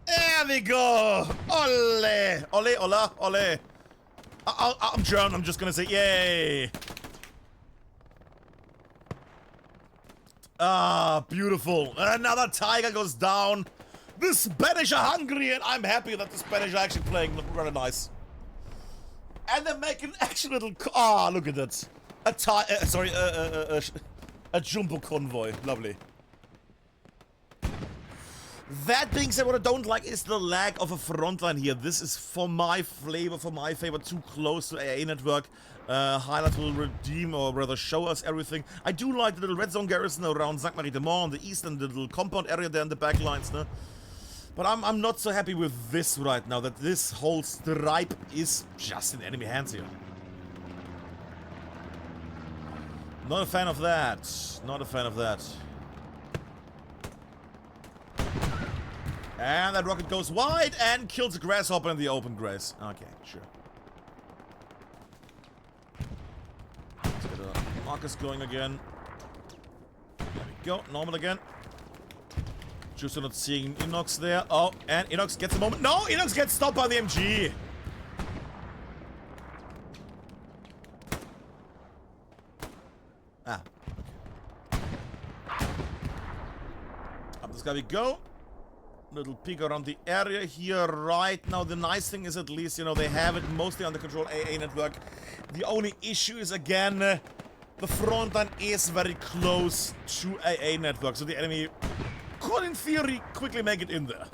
There we go. Ole. Ole, ola, ole. I'm German. I'm just gonna say yay. Ah, beautiful. Another tiger goes down. The Spanish are hungry, and I'm happy that the Spanish are actually playing rather nice. And they're making actual little... Ah, look at that. A jumbo convoy. Lovely. That being said, what I don't like is the lack of a frontline here. This is, for my flavor, too close to AA network. Highlight will redeem, or rather show us everything. I do like the little red zone garrison around Sainte-Marie-de-Mont on the east, and the little compound area there in the back lines, no? But I'm not so happy with this right now, that this whole stripe is just in enemy hands here. Not a fan of that. Not a fan of that. And that rocket goes wide and kills a grasshopper in the open grass. Okay, sure. Let's get a Marcus going again. There we go, normal again. Just not seeing Inox there. Oh, and Inox gets a moment. No, Inox gets stopped by the MG. Ah, okay. Up this guy we go. Little peek around the area here right now. The nice thing is, at least, you know, they have it mostly under control, AA network. The only issue is, again, the front line is very close to AA network, so the enemy could, in theory, quickly make it in there.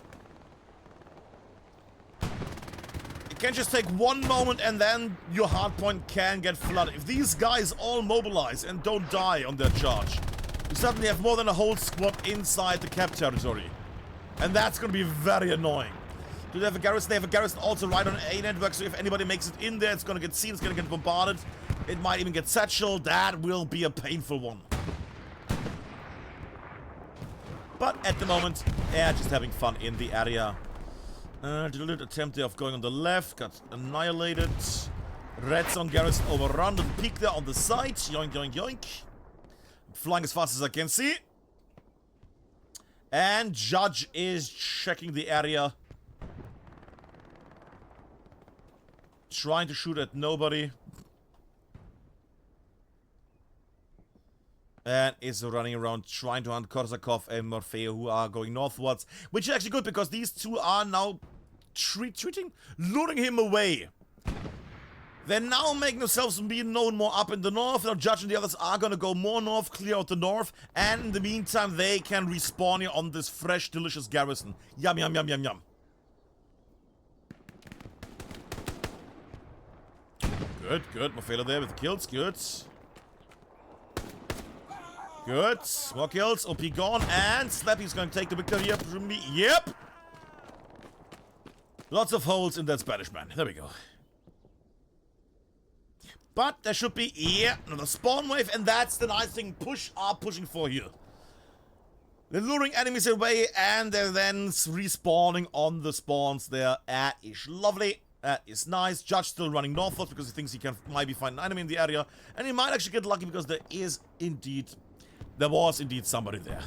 It can just take one moment and then your hardpoint can get flooded. If these guys all mobilize and don't die on their charge, you suddenly have more than a whole squad inside the cap territory. And that's gonna be very annoying. Do they have a garrison? They have a garrison also right on A network, so if anybody makes it in there, it's gonna get seen, it's gonna get bombarded. It might even get satchel. That will be a painful one. But at the moment, yeah, just having fun in the area. Little attempt there of going on the left, got annihilated. Red zone garrison overrun, the peak there on the side. Yoink, yoink, yoink. Flying as fast as I can see. And Judge is checking the area. Trying to shoot at nobody. And is running around trying to hunt Korsakov and Morfeo, who are going northwards. Which is actually good, because these two are now luring him away. They're now making themselves being known more up in the north. Now Judge and the others are gonna go more north, clear out the north. And in the meantime, they can respawn here on this fresh, delicious garrison. Yum, yum, yum, yum, yum. Good, good. More failure there with the kills. Good. Good. More kills. OP gone. And Slappy's gonna take the victory here from me. Yep. Lots of holes in that Spanish man. There we go. But there should be, yeah, another spawn wave. And that's the nice thing. Push are pushing for here. They're luring enemies away. And they're then respawning on the spawns there. That is lovely. That is nice. Judge still running northwards because he thinks he can maybe find an enemy in the area. And he might actually get lucky because there was indeed somebody there.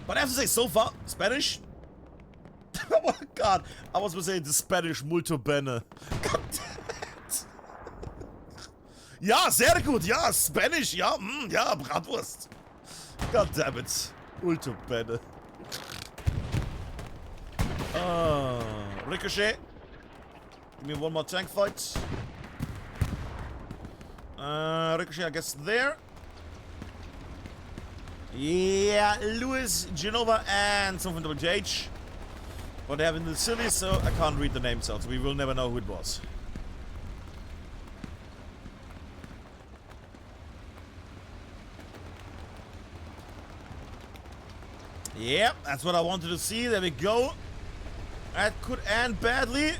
But I have to say, so far, Spanish. Oh god, I was going to say the Spanish muito bene. God damn it. Ja, sehr gut, ja, Spanish, ja, ja, Bratwurst. God damn it. Muito bene. Ricochet. Give me one more tank fight. Ricochet, I guess, there. Yeah, Lewis, Genova, and something from WH. But they have in the silly, so I can't read the names out, so we will never know who it was. Yep, that's what I wanted to see. There we go. That could end badly.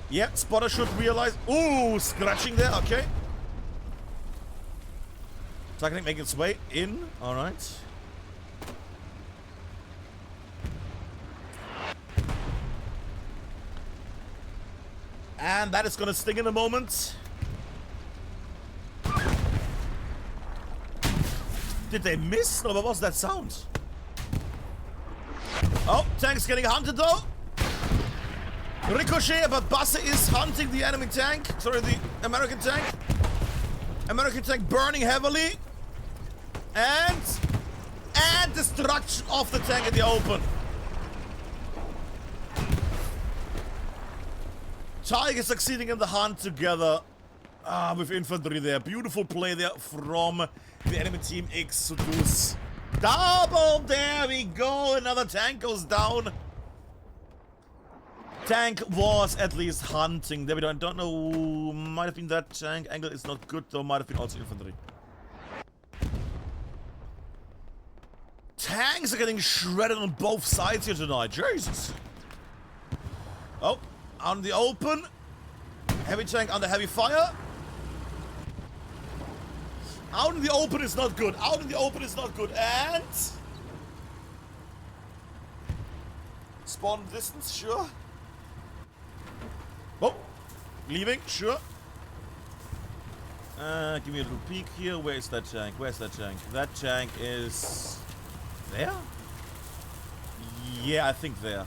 Yep, spotter should realize. Ooh, scratching there. Okay. Technic making its way in. All right. And that is going to sting in a moment. Did they miss? No, what was that sound? Oh, tank's getting hunted though. Ricochet, but Basse is hunting the enemy tank. Sorry, the American tank. American tank burning heavily. And destruction of the tank in the open. Tiger succeeding in the hunt together with infantry there. Beautiful play there from the enemy team Exodus. Double, there we go. Another tank goes down. Tank was at least hunting. There we go. I don't know. Might have been that tank. Angle is not good though. Might have been also infantry. Tanks are getting shredded on both sides here tonight. Jesus. Oh, out in the open. Heavy tank under heavy fire. Out in the open is not good. Out in the open is not good. And spawn distance, sure. Oh, leaving, sure. Give me a little peek here. Where is that tank? Where's that tank? That tank is there? Yeah, I think there.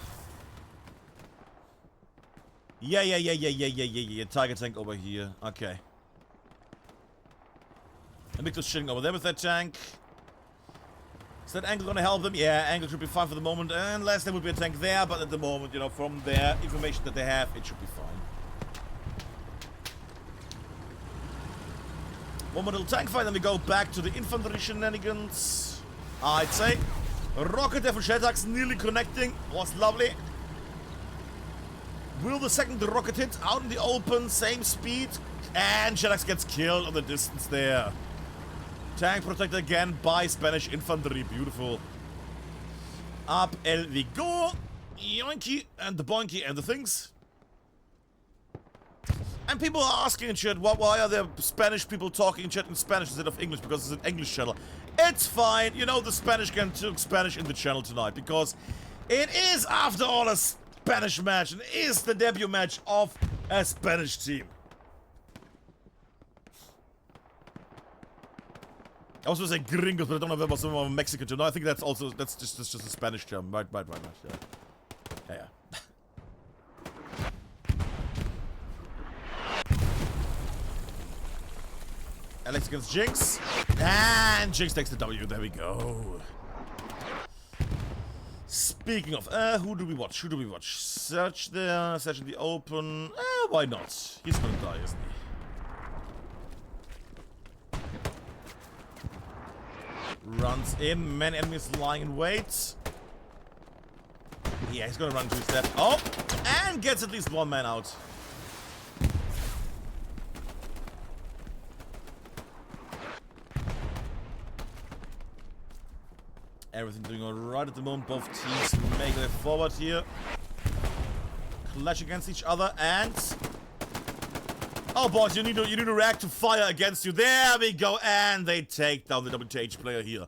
Yeah. Tiger tank over here. Okay. Amictus chilling over there with that tank. Is that Angle gonna help them? Yeah, Angle should be fine for the moment. Unless there would be a tank there, but at the moment, you know, from their information that they have, it should be fine. One more little tank fight, then we go back to the infantry shenanigans. I'd say. Rocket there for Shetax nearly connecting. Was lovely. Will the second rocket hit out in the open, same speed. And Shetax gets killed on the distance there. Tank protected again by Spanish infantry. Beautiful. Up el we go. Yoinky and the boinky and the things. And people are asking in chat, why are there Spanish people talking in chat in Spanish instead of English? Because it's an English channel. It's fine. You know, the Spanish can talk Spanish in the channel tonight. Because it is, after all, a Spanish match. And it is the debut match of a Spanish team. I was going to say gringos, but I don't know if that was some of a Mexican term. No, I think that's also, that's just a Spanish term. Right, yeah. Alex against Jinx. And Jinx takes the W. There we go. Speaking of, who do we watch? Who do we watch? Search there, search in the open. Why not? He's gonna die, isn't he? Runs in, many enemies lying in wait. Yeah, he's gonna run to his death. Oh! And gets at least one man out. Everything doing alright at the moment. Both teams make their forward here. Clash against each other and... Oh boys, you need to react to fire against you. There we go. And they take down the WTH player here.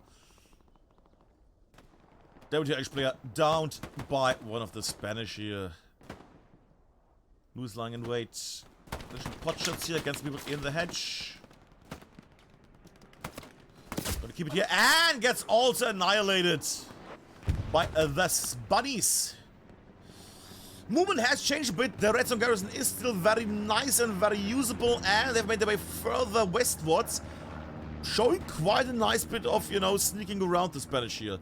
WTH player downed by one of the Spanish here. Moose lying in wait. There's some pot shots here against people in the hedge. Gonna keep it here and gets also annihilated by the bunnies. Movement has changed a bit. The Redstone Garrison is still very nice and very usable, and they've made their way further westwards, showing quite a nice bit of, you know, sneaking around the Spanish here.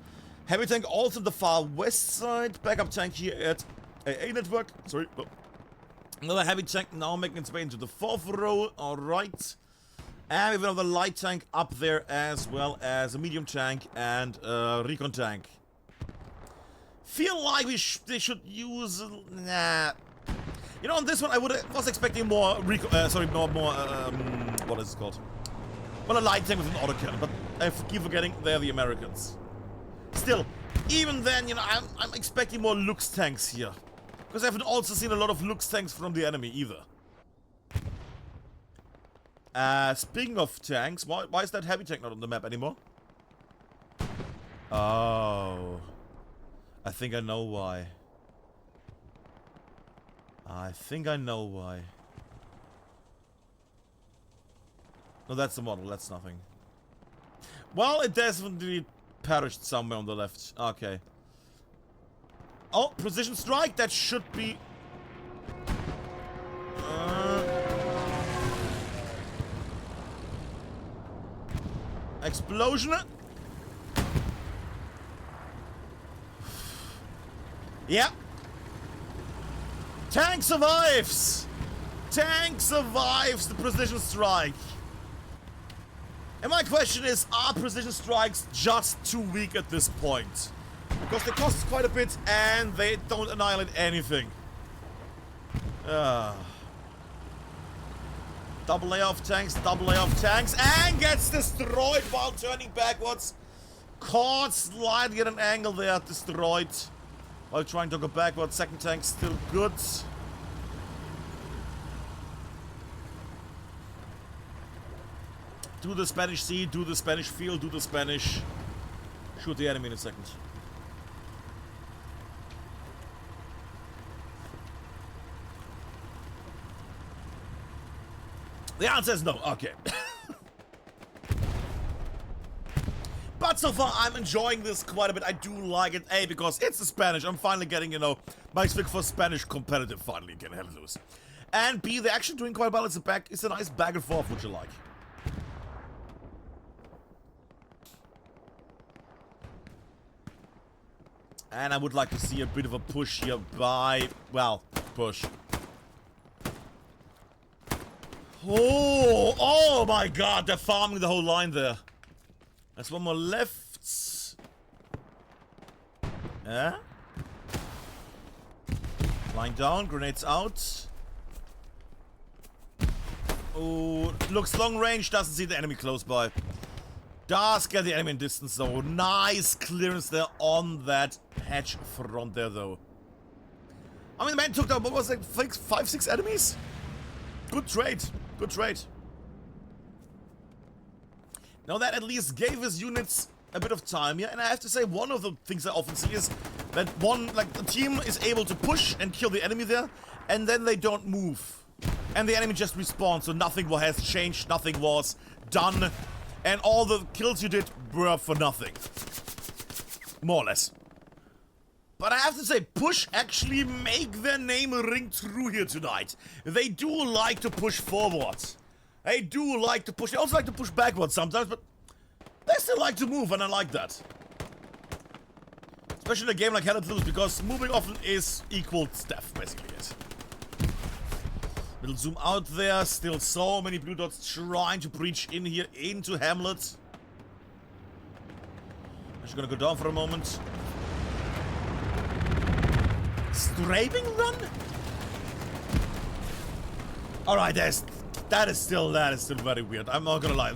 Heavy tank also the far west side. Backup tank here at AA network. Sorry. Oh. Another heavy tank now making its way into the 4th row. Alright. And we have another light tank up there, as well as a medium tank and a recon tank. Feel like they should use... Nah. You know, on this one I was expecting more what is it called? Well, a light tank with an autocannon, but I keep forgetting they're the Americans. Still, even then, you know, I'm expecting more Lux tanks here. Because I haven't also seen a lot of Lux tanks from the enemy either. Speaking of tanks, why is that heavy tank not on the map anymore? Oh. I think I know why. I think I know why. No, that's the model, that's nothing. Well, it definitely perished somewhere on the left. Okay. Oh, precision strike, that should be... Explosion. Yep. Tank survives. Tank survives the precision strike. And my question is, are precision strikes just too weak at this point? Because they cost quite a bit and they don't annihilate anything. Double layer of tanks, and gets destroyed while turning backwards. Caught slightly at an angle there, destroyed. While trying to go backwards, second tank still good. Do the Spanish sea, do the Spanish field, do the Spanish. Shoot the enemy in a second. The answer is no. Okay. But so far, I'm enjoying this quite a bit. I do like it. A, because it's the Spanish. I'm finally getting, you know, my stick for Spanish competitive finally again. Hellletloose. And B, they're actually doing quite well. It's a nice back and forth, which you like. And I would like to see a bit of a push here by... Well, push. Oh my god, they're farming the whole line there. There's one more left. Yeah. Lying down, grenades out. Oh, looks long range, doesn't see the enemy close by. Does get the enemy in distance though. Nice clearance there on that hedge front there though. I mean, the man took down, what was it, 5-6 enemies? Good trade. Good trade. Now that at least gave his units a bit of time here, and I have to say one of the things I often see is that the team is able to push and kill the enemy there, and then they don't move. And the enemy just respawns, so nothing has changed, nothing was done, and all the kills you did were for nothing. More or less. But I have to say, push actually make their name ring true here tonight. They do like to push forward. They do like to push. They also like to push backwards sometimes, but they still like to move, and I like that. Especially in a game like hellletloose, because moving often is equal death, basically. Yes. We'll zoom out there. Still so many blue dots trying to breach in here into Hamlet. I'm just gonna go down for a moment. Strafing run? Alright, that is still very weird. I'm not gonna lie.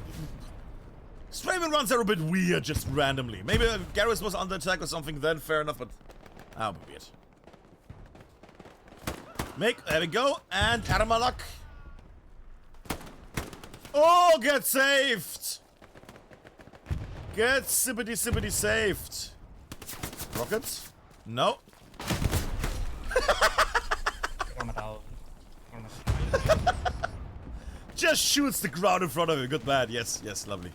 Strafing runs are a bit weird, just randomly. Maybe Garrus was under attack or something, then fair enough, but that would be weird. There we go, and Armalak. Oh, get saved! Get sippity saved. Rockets? No. Just shoots the ground in front of you. Good man. Yes, yes, lovely.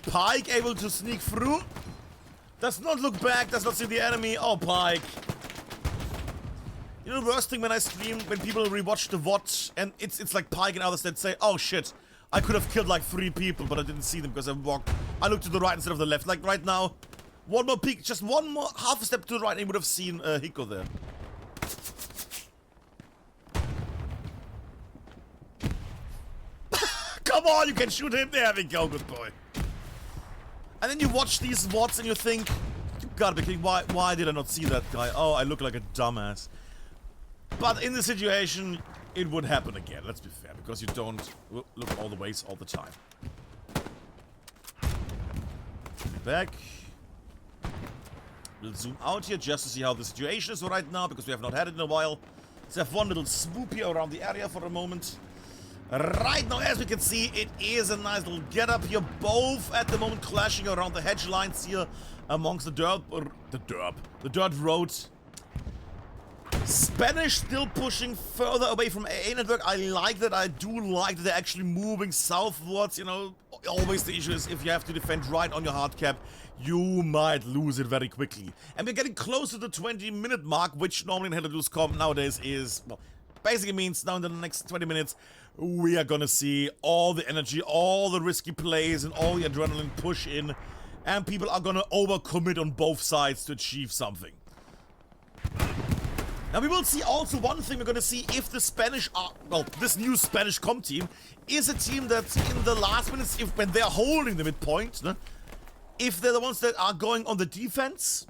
Pike able to sneak through. Does not look back, does not see the enemy. Oh, Pike. You know the worst thing when I stream, when people rewatch the VOD, and it's like Pike and others that say, oh shit, I could have killed like 3 people, but I didn't see them because I looked to the right instead of the left. Like right now, one more peek, just one more half a step to the right, and you would have seen Hiko there. Come on, you can shoot him. There we go, good boy. And then you watch these VODs and you think, you gotta be kidding, why did I not see that guy? Oh, I look like a dumbass. But in this situation, it would happen again, let's be fair, because you don't look all the ways all the time. Back. We'll zoom out here just to see how the situation is right now, because we have not had it in a while. Let's have one little swoop here around the area for a moment. Right now, as we can see, it is a nice little get-up here. Both at the moment clashing around the hedge lines here amongst the dirt road. Spanish still pushing further away from AA network. I like that. I do like that they're actually moving southwards. You know, always the issue is if you have to defend right on your hard cap, you might lose it very quickly. And we're getting close to the 20-minute mark, which normally in hellletloose comp nowadays is, well, basically means now in the next 20 minutes, we are gonna see all the energy, all the risky plays, and all the adrenaline push in, and people are gonna overcommit on both sides to achieve something. Now we will see also one thing. We're gonna see if the Spanish are, well, this new Spanish comp team is a team that in the last minutes, when they're holding the midpoint, if they're the ones that are going on the defense,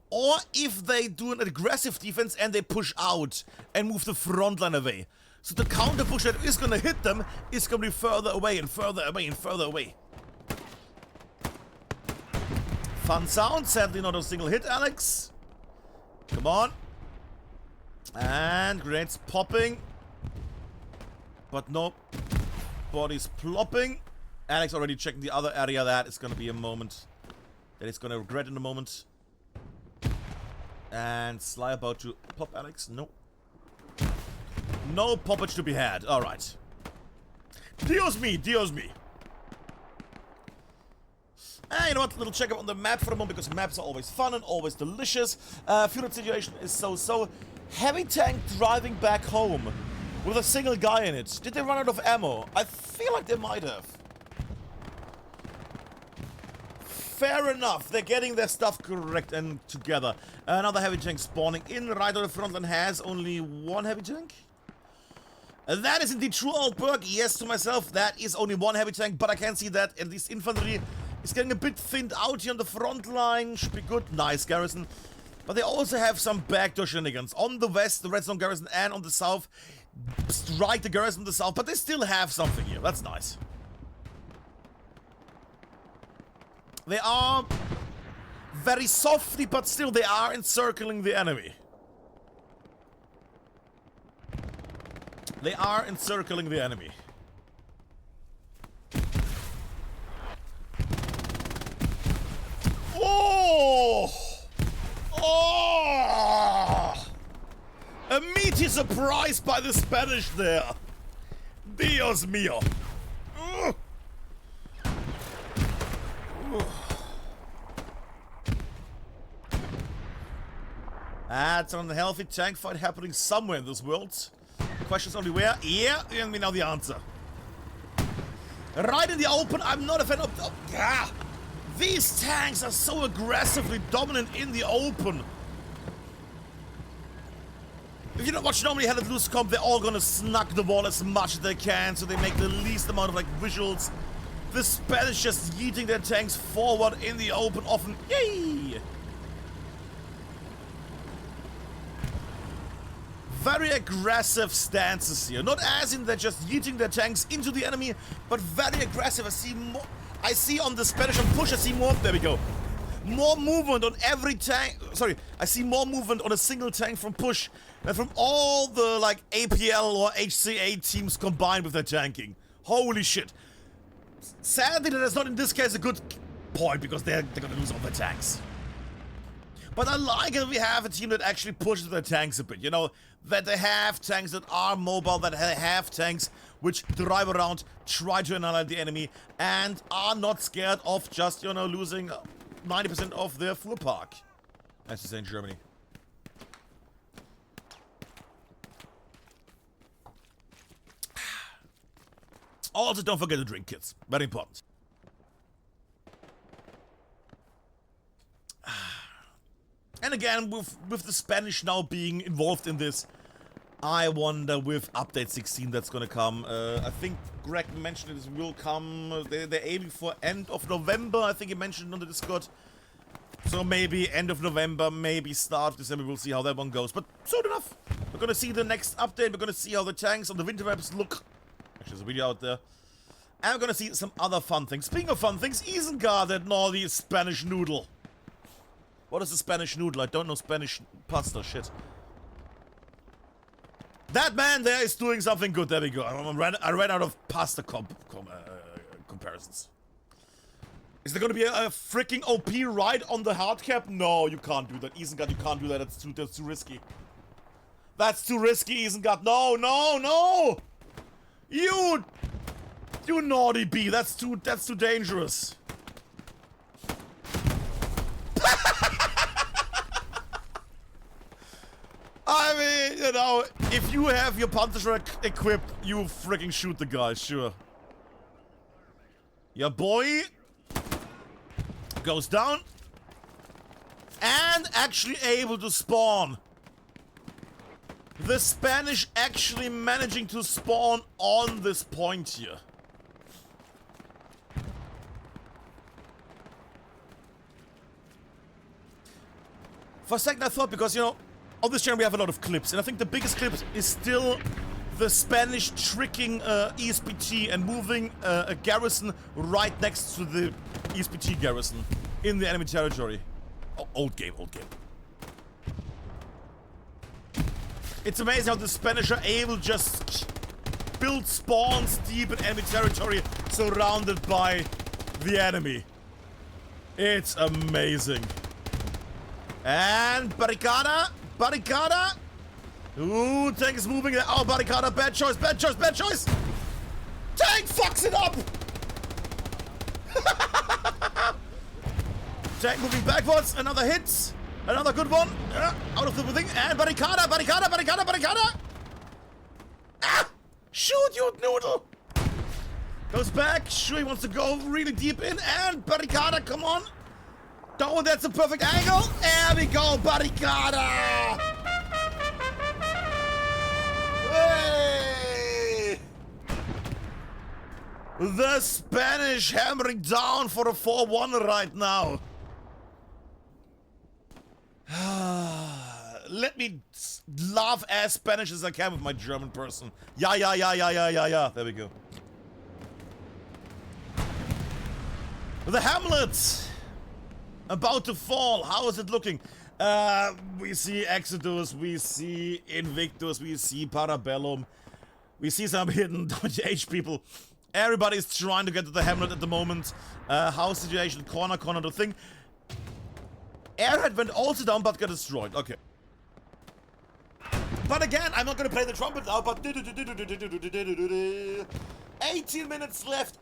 or if they do an aggressive defense and they push out and move the front line away. So the counter push that is gonna hit them is gonna be further away and further away and further away. Fun sound, sadly not a single hit, Alex. Come on. And grenades popping. But no bodies plopping. Alex already checking the other area. That is gonna be a moment that he's gonna regret in a moment. And Sly about to pop Alex. No. No poppage to be had. Alright. Dios me, Dios me. And you know what? A little check up on the map for a moment, because maps are always fun and always delicious. Fuel situation is so. Heavy tank driving back home with a single guy in it. Did they run out of ammo? I feel like they might have. Fair enough, they're getting their stuff correct and together. Another heavy tank spawning in right on the front line has only one heavy tank. That is indeed true, Altberg. Yes, to myself, that is only one heavy tank, but I can see that at least infantry is getting a bit thinned out here on the front line. Should be good. Nice garrison. But they also have some backdoor shenanigans. On the west, the red zone garrison, and on the south, strike the garrison on the south, but they still have something here. That's nice. They are very softly, but still they are encircling the enemy. They are encircling the enemy. Oh! Oh! A meaty surprise by the Spanish there. Dios mío. That's an unhealthy tank fight happening somewhere in this world. The question is only where. Yeah, and we know the answer. Right in the open. I'm not a fan of These tanks are so aggressively dominant in the open. If you don't watch normally hellletloose comp, they're all gonna snug the wall as much as they can, so they make the least amount of like visuals. The Spanish just yeeting their tanks forward in the open often. Yay! Very aggressive stances here. Not as in they're just yeeting their tanks into the enemy, but very aggressive. I see on the Spanish on push, I see more, there we go. More movement on every tank, sorry, I see more movement on a single tank from push than from all the like APL or HCA teams combined with their tanking. Holy shit. Sadly that is not in this case a good point because they're gonna lose all their tanks. But I like it we have a team that actually pushes their tanks a bit, you know, that they have tanks that are mobile, that they have tanks which drive around, try to annihilate the enemy, and are not scared of just, you know, losing 90% of their fuel park, as you say in Germany. Also, don't forget to drink, kids. Very important. And again, with the Spanish now being involved in this, I wonder with update 16 that's gonna come. I think Greg mentioned it will come. They're aiming for end of November. I think he mentioned on the Discord. So maybe end of November, maybe start of December. We'll see how that one goes. But soon enough, we're gonna see the next update. We're gonna see how the tanks on the winter maps look. Actually, there's a video out there. And we're gonna see some other fun things. Speaking of fun things, Isengard, that naughty Spanish noodle. What is a Spanish noodle? I don't know Spanish pasta shit. That man there is doing something good. There we go. I ran out of pasta comparisons. Is there gonna be a freaking OP ride on the hard cap? No, you can't do that. Isengard, you can't do that. That's too risky. That's too risky, Isengard. No, no, no! You naughty bee. That's too dangerous. I mean, you know, if you have your Punisher equipped, you freaking shoot the guy, sure. Your boy goes down and actually able to spawn. The Spanish actually managing to spawn on this point here. For a second I thought, because, you know, on this channel we have a lot of clips, and I think the biggest clip is still the Spanish tricking ESPT and moving a garrison right next to the ESPT garrison in the enemy territory. Oh, old game. It's amazing how the Spanish are able to just build spawns deep in enemy territory surrounded by the enemy. It's amazing. And Barricada. Ooh, tank is moving. Oh, Barricada, bad choice. Tank fucks it up. Tank moving backwards. Another hit. Another good one. Out of the thing. And Barricada. Ah! Shoot, you noodle. Goes back. Sure, he wants to go really deep in. And Barricada, come on. Oh, that's a perfect angle. There we go, Barricada. Hey! The Spanish hammering down for a 4-1 right now. Let me laugh as Spanish as I can with my German person. Yeah. There we go. The hamlet. About to fall. How is it looking? We see Exodus, we see Invictus, we see Parabellum, we see some hidden H people. Everybody's trying to get to the hamlet at the moment. House situation, corner to thing. Airhead went also down but got destroyed. Okay. But again, I'm not gonna play the trumpet now, but 18 minutes left.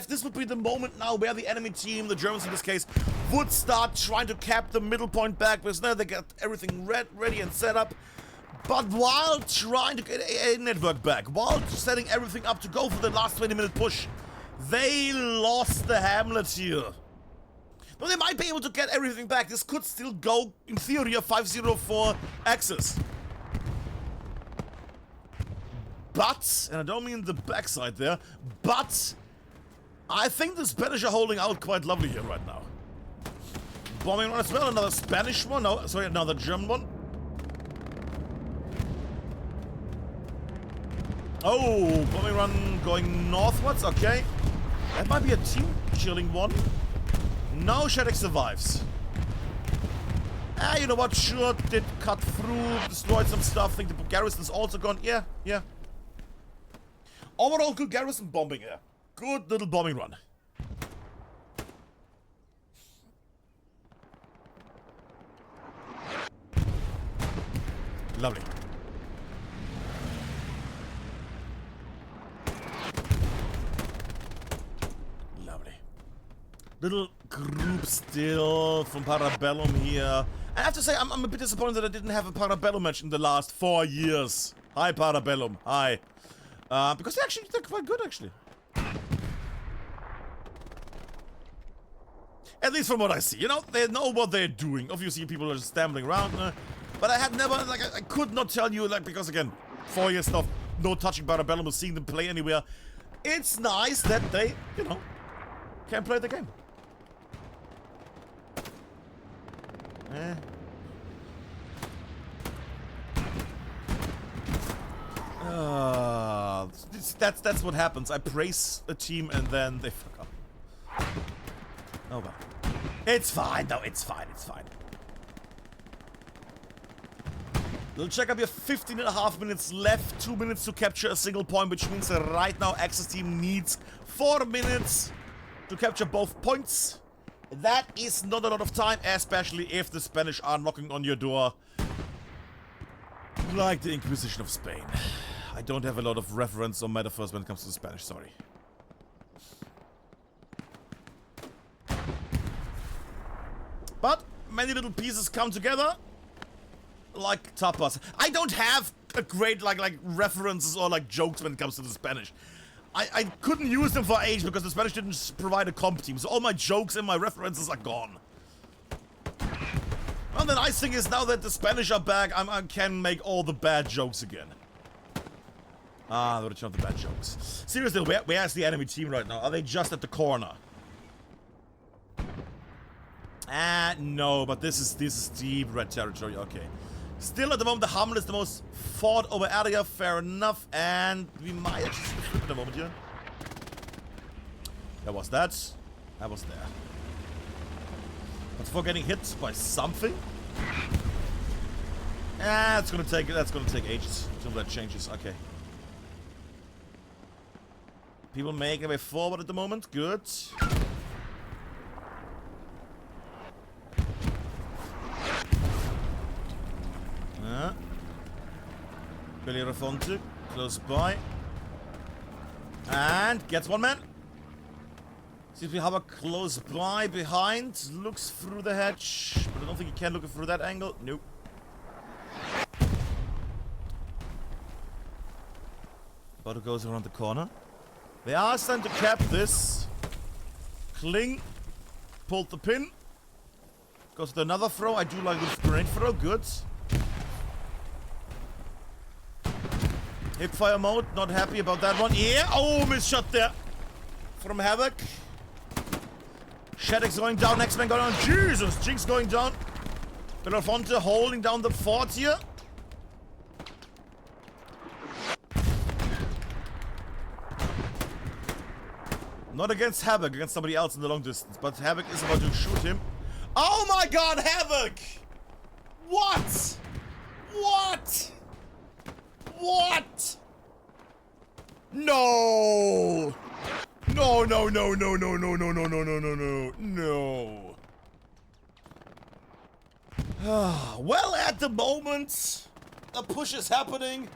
This would be the moment now where the enemy team, the Germans in this case, would start trying to cap the middle point back, because now they got everything ready and set up. But while trying to get a network back, while setting everything up to go for the last 20-minute push, they lost the hamlet here. Well, they might be able to get everything back. This could still go, in theory, a 504 axis. But, and I don't mean the backside there, but I think the Spanish are holding out quite lovely here right now. Bombing run as well, another Spanish one, no, sorry, another German one. Oh, bombing run going northwards, okay. That might be a team chilling one. No, Shadek survives. Ah, you know what, sure, did cut through, destroyed some stuff, think the garrison's also gone, yeah. Overall, good garrison bombing here. Good little bombing run. Lovely. Lovely. Little group still from Parabellum here. I have to say, I'm a bit disappointed that I didn't have a Parabellum match in the last 4 years. Hi, Parabellum. Hi. Because they're quite good, actually. At least from what I see. You know, they know what they're doing. Obviously, people are just stumbling around. But I had never, like, I could not tell you, like, because again, 4 years stuff, no touching Parabellum or seeing them play anywhere. It's nice that they, you know, can play the game. That's what happens. I praise a team and then they fuck up. Oh well. It's fine though, it's fine. We'll check up here, 15.5 minutes left, 2 minutes to capture a single point, which means that right now Axis team needs 4 minutes to capture both points. That is not a lot of time, especially if the Spanish are knocking on your door. Like the Inquisition of Spain. I don't have a lot of reference or metaphors when it comes to the Spanish, sorry. But many little pieces come together. Like tapas. I don't have a great like references or like jokes when it comes to the Spanish. I couldn't use them for age because the Spanish didn't provide a comp team, so all my jokes and my references are gone. Well, the nice thing is now that the Spanish are back, I can make all the bad jokes again. Ah, the return of the bad jokes. Seriously, where's the enemy team right now? Are they just at the corner? No, but this is deep red territory, okay. Still at the moment, the hamlet is the most fought over area, fair enough, and we might actually see the flip in a moment here. There was that. I was there. But before getting hit by something, that's gonna take ages until that changes. Okay. People making their way forward at the moment. Good. Belirefonte, close by. And gets one man. Seems we have a close by behind. Looks through the hedge. But I don't think he can look through that angle. Nope. About to goes around the corner. They are starting to cap this. Kling. Pulled the pin. Goes to another throw. I do like this grenade throw. Good. Hipfire mode, not happy about that one. Yeah, oh, missed shot there. From Havoc. Shadek's going down, next man going down. Jesus, Jinx going down. Belafonte holding down the fort here. Not against Havoc, against somebody else in the long distance. But Havoc is about to shoot him. Oh my god, Havoc! What? What? What? No! No, no, no, no, no, no, no, no, no, no, no, no, no. Well, at the moment, a push is happening.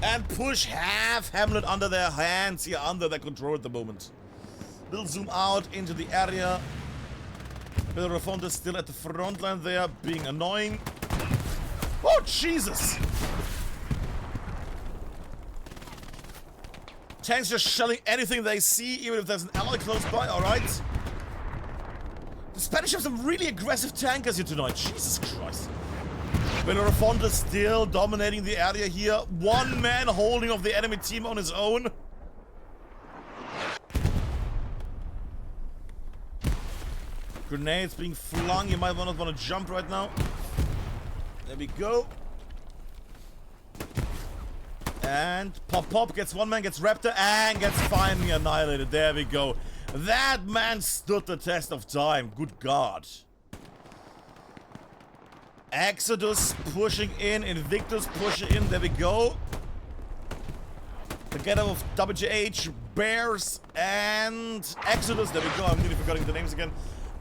And push have Hamlet under their hands here, under their control at the moment. Little zoom out into the area. Belafonte is still at the front line there, being annoying. Oh, Jesus! Tanks just shelling anything they see, even if there's an ally close by, alright. The Spanish have some really aggressive tankers here tonight. Jesus Christ. Belafonte still dominating the area here. One man holding off the enemy team on his own. Grenades being flung. You might not want to jump right now. There we go. And Pop gets one man, gets Raptor, and gets finally annihilated. There we go. That man stood the test of time. Good God. Exodus pushing in. Invictus pushing in. There we go. Together with WH, Bears, and Exodus. There we go. I'm nearly forgetting the names again.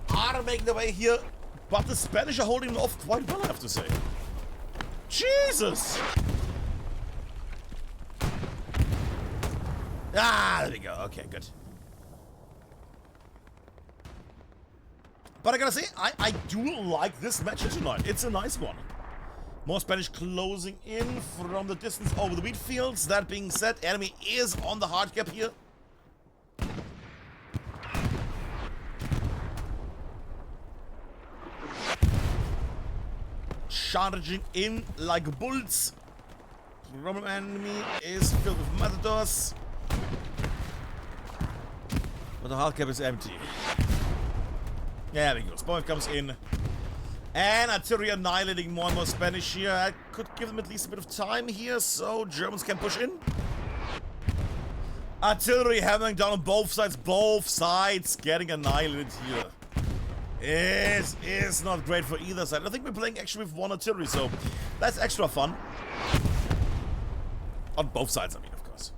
Are making their way here. But the Spanish are holding them off quite well, I have to say. Jesus! Ah, there we go. Okay, good. But I gotta say, I do like this match tonight. It's a nice one. More Spanish closing in from the distance over the wheat fields. That being said, enemy is on the hard cap here. Charging in like bulls. Roman enemy is filled with matadors. But the hard cap is empty. Yeah, there we go. Spawn comes in. And artillery annihilating more and more Spanish here. I could give them at least a bit of time here so Germans can push in. Artillery hammering down on both sides. Both sides getting annihilated here. It is not great for either side. I think we're playing actually with one artillery, so that's extra fun. On both sides, I mean, of course.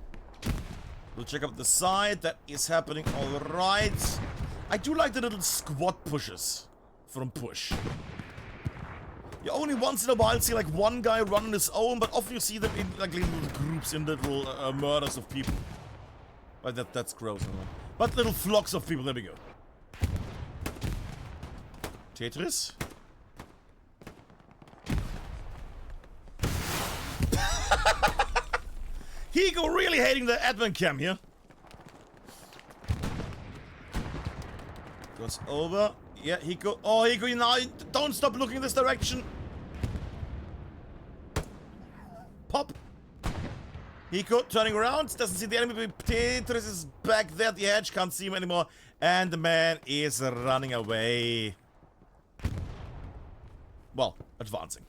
We'll check out the side. That is happening all right. I do like the little squad pushes from push. You only once in a while see like one guy run on his own, but often you see them in like little groups, in little murders of people. But that's gross. But little flocks of people. There we go. Tetris. Higo really hating the admin cam here. Goes over. Yeah, Higo. Oh, Higo, now don't stop looking in this direction. Pop. Higo turning around. Doesn't see the enemy. Tetris is back there at the edge. Can't see him anymore. And the man is running away. Well, advancing.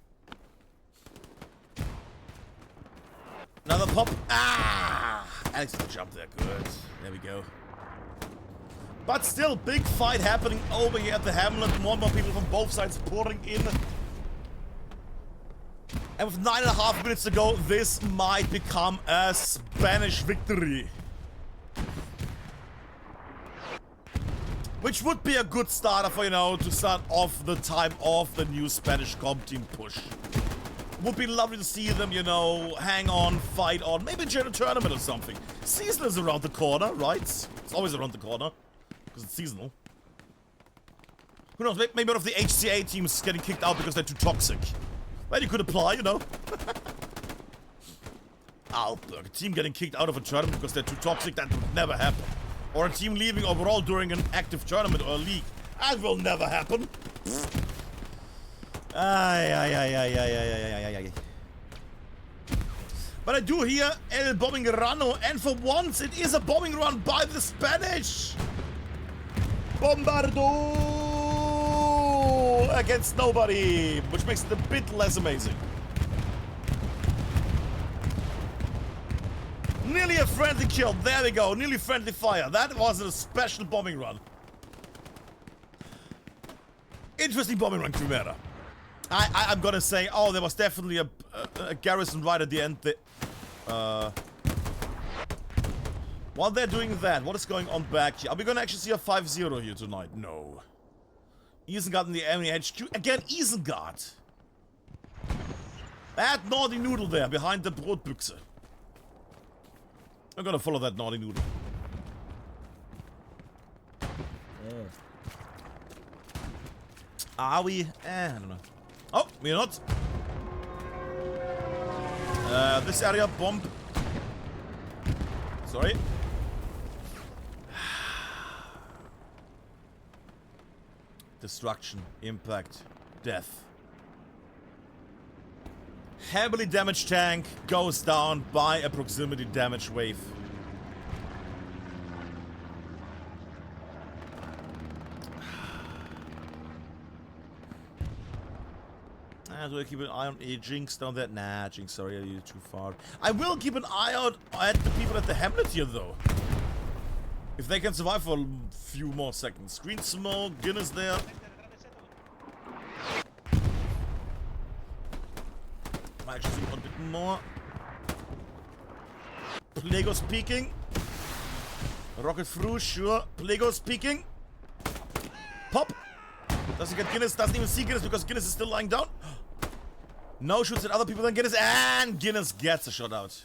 Another pop. Ah! Alex will jump there. Good. There we go. But still, big fight happening over here at the hamlet. More and more people from both sides pouring in. And with 9.5 minutes to go, this might become a Spanish victory. Which would be a good starter for, you know, to start off the time of the new Spanish comp team push. Would be lovely to see them, you know, hang on, fight on, maybe join a tournament or something. Season is around the corner, right? It's always around the corner, because it's seasonal. Who knows, maybe one of the HCA teams is getting kicked out because they're too toxic. Well, you could apply, you know. Alberg, a team getting kicked out of a tournament because they're too toxic, that would never happen. Or a team leaving overall during an active tournament or a league. That will never happen. But I do hear El bombing run, and for once it is a bombing run by the Spanish. Bombardo against nobody, which makes it a bit less amazing. Nearly a friendly kill. There we go. Nearly friendly fire. That was a special bombing run. Interesting bombing run, Chimera. I'm gonna say, oh, there was definitely a garrison right at the end. While they're doing that, what is going on back here? Are we gonna actually see a 5-0 here tonight? No. Isengard in the enemy HQ. Again, Isengard. That naughty noodle there behind the Brotbüchse. I'm gonna follow that naughty noodle. Are we? I don't know. Oh, we're not. This area, bomb. Sorry. Destruction, impact, death. Heavily damaged tank goes down by a proximity damage wave. Do I keep an eye on a Jinx down there? Nah, Jinx, sorry, you're too far. I will keep an eye out at the people at the hamlet here, though. If they can survive for a few more seconds. Green smoke, Guinness there. Might actually zoom on a bit more. Plego's peeking. Rocket through, sure. Plego's peeking. Pop. Doesn't get Guinness, doesn't even see Guinness because Guinness is still lying down. No shoots at other people than Guinness, and Guinness gets a shot out.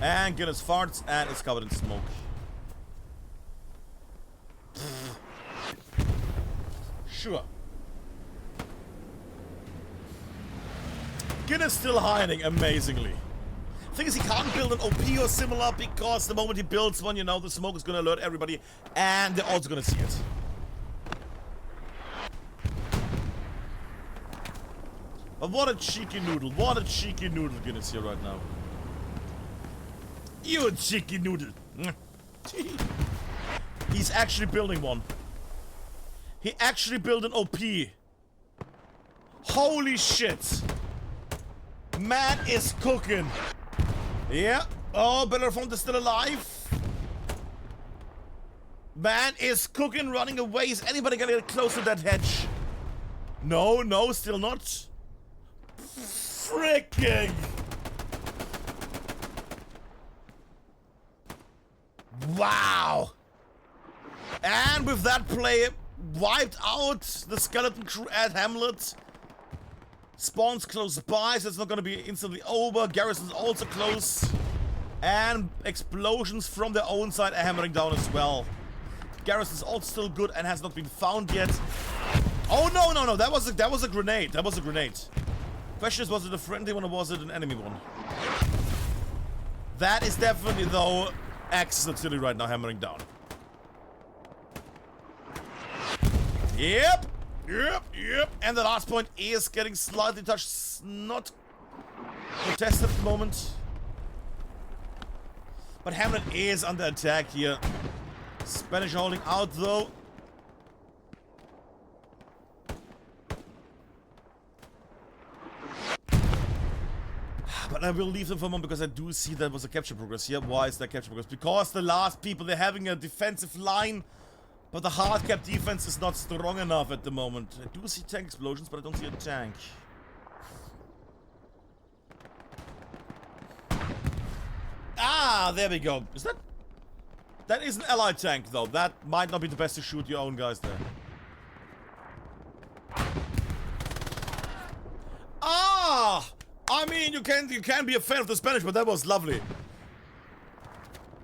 And Guinness farts and is covered in smoke. Sure. Guinness still hiding amazingly. Thing is, he can't build an OP or similar because the moment he builds one, you know, the smoke is gonna alert everybody and they're also gonna see it. But what a cheeky noodle. What a cheeky noodle Guinness here right now. You a cheeky noodle. He's actually building one. He actually built an OP. Holy shit. Man is cooking. Yeah. Oh, Bellerophon is still alive. Man is cooking, running away. Is anybody gonna get close to that hedge? No, no, still not. Freaking! Wow! And with that play, wiped out the skeleton crew at Hamlet. Spawns close by, so it's not gonna be instantly over. Garrison's also close. And explosions from their own side are hammering down as well. Garrison's also still good and has not been found yet. Oh no, no, no, that was a grenade. That was a grenade. Question is, was it a friendly one or was it an enemy one? That is definitely, though, Axis artillery right now hammering down. Yep, yep, yep. And the last point is getting slightly touched, not contested at the moment. But Hamlet is under attack here. Spanish holding out, though. But I will leave them for a moment because I do see there was a capture progress here. Why is there capture progress? Because the last people, they're having a defensive line, but the hard cap defense is not strong enough at the moment. I do see tank explosions, but I don't see a tank. Ah, there we go. Is that... That is an allied tank, though. That might not be the best to shoot your own guys there. Ah! I mean, you can be a fan of the Spanish, but that was lovely.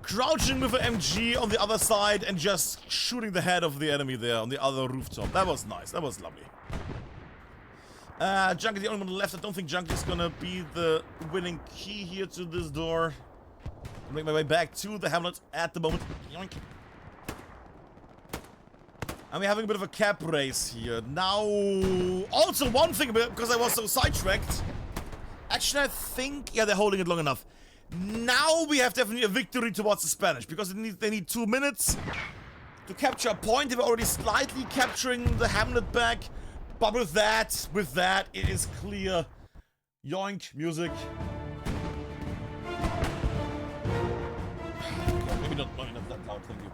Crouching with an MG on the other side and just shooting the head of the enemy there on the other rooftop. That was nice. That was lovely. Junkie, the only one left. I don't think Junkie is gonna be the winning key here to this door. I'll make my way back to the Hamlet at the moment. Yoink. And we're having a bit of a cap race here. Now, also one thing, because I was so sidetracked. Actually, I think... Yeah, they're holding it long enough. Now we have definitely a victory towards the Spanish. Because they need 2 minutes to capture a point. They were already slightly capturing the Hamlet back. But with that, it is clear. Yoink, music. Maybe not that loud, thank you.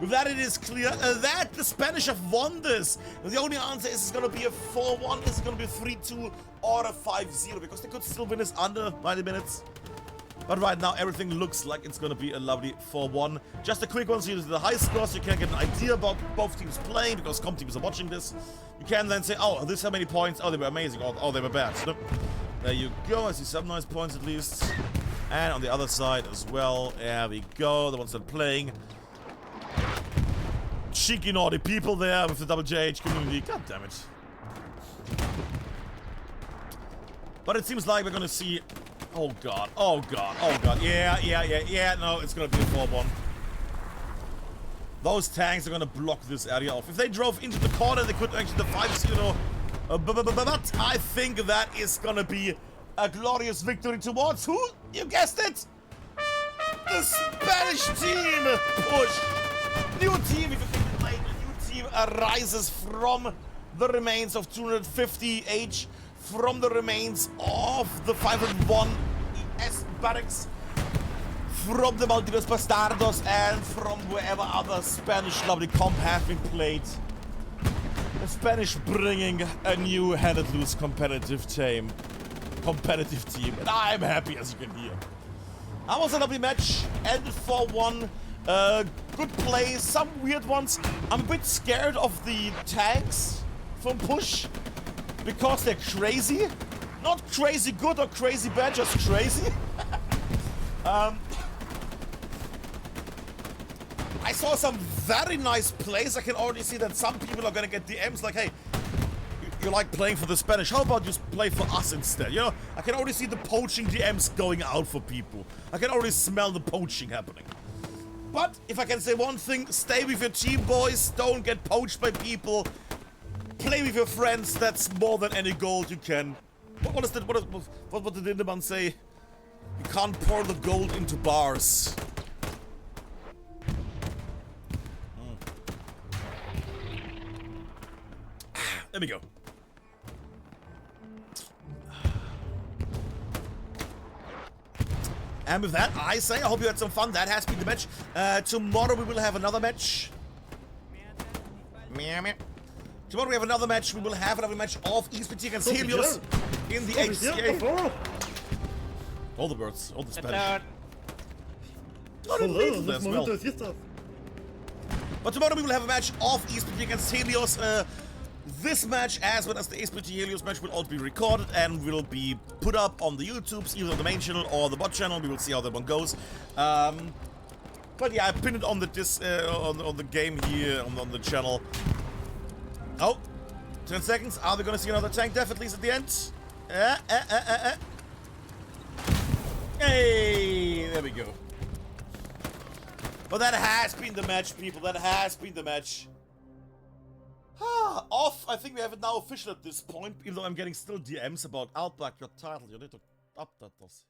With that, it is clear that the Spanish have won this. The only answer is it's going to be a 4-1, is it going to be a 3-2, or a 5-0, because they could still win this under 90 minutes. But right now, everything looks like it's going to be a lovely 4-1. Just a quick one, so you see the high scores, so you can get an idea about both teams playing, because comp teams are watching this. You can then say, oh, this is how many points, oh, they were amazing, oh, they were bad. So, there you go, I see some nice points at least. And on the other side as well, there we go, the ones that are playing. Cheeky naughty people there with the double JH community. God damn it. But it seems like we're gonna see... Oh god, oh god, oh god. Yeah, no, it's gonna be a 4-1. Those tanks are gonna block this area off. If they drove into the corner, they could actually the 5-0. But I think that is gonna be a glorious victory towards who? You guessed it! The Spanish team! Push! New team, if you think it late, a new team arises from the remains of 250H, from the remains of the 501 ES barracks, from the Maldives Bastardos, and from wherever other Spanish lovely comp have been played. The Spanish bringing a new hellletloose competitive team. And I'm happy, as you can hear. That was a lovely match, ended 4-1. Good play, some weird ones. I'm a bit scared of the tanks from Push because they're crazy. Not crazy good or crazy bad, just crazy. I saw some very nice plays. I can already see that some people are gonna get DMs like, hey, you like playing for the Spanish, how about just play for us instead? You know, I can already see the poaching DMs going out for people. I can already smell the poaching happening. But if I can say one thing, stay with your team, boys. Don't get poached by people. Play with your friends. That's more than any gold you can. What is that? What did Lindemann say? You can't pour the gold into bars. There we go. And with that, I say, I hope you had some fun. That has been the match. Tomorrow we will have another match. Tomorrow we have another match. We will have another match of ESPT against Helios in the HCA. All the birds, all the Spanish. But tomorrow we will have a match of ESPT against Helios. This match, as well as the ESPT Helios match, will all be recorded and will be put up on the YouTubes, either on the main channel or the bot channel. We will see how that one goes. But yeah, I pinned it on the on the game here on the channel. Oh, 10 seconds. Are we gonna see another tank death at least at the end? Hey, there we go. But that has been the match, people. That has been the match. Off. I think we have it now official at this point, even though I'm getting still DMs about Outback, your title. You need to update this.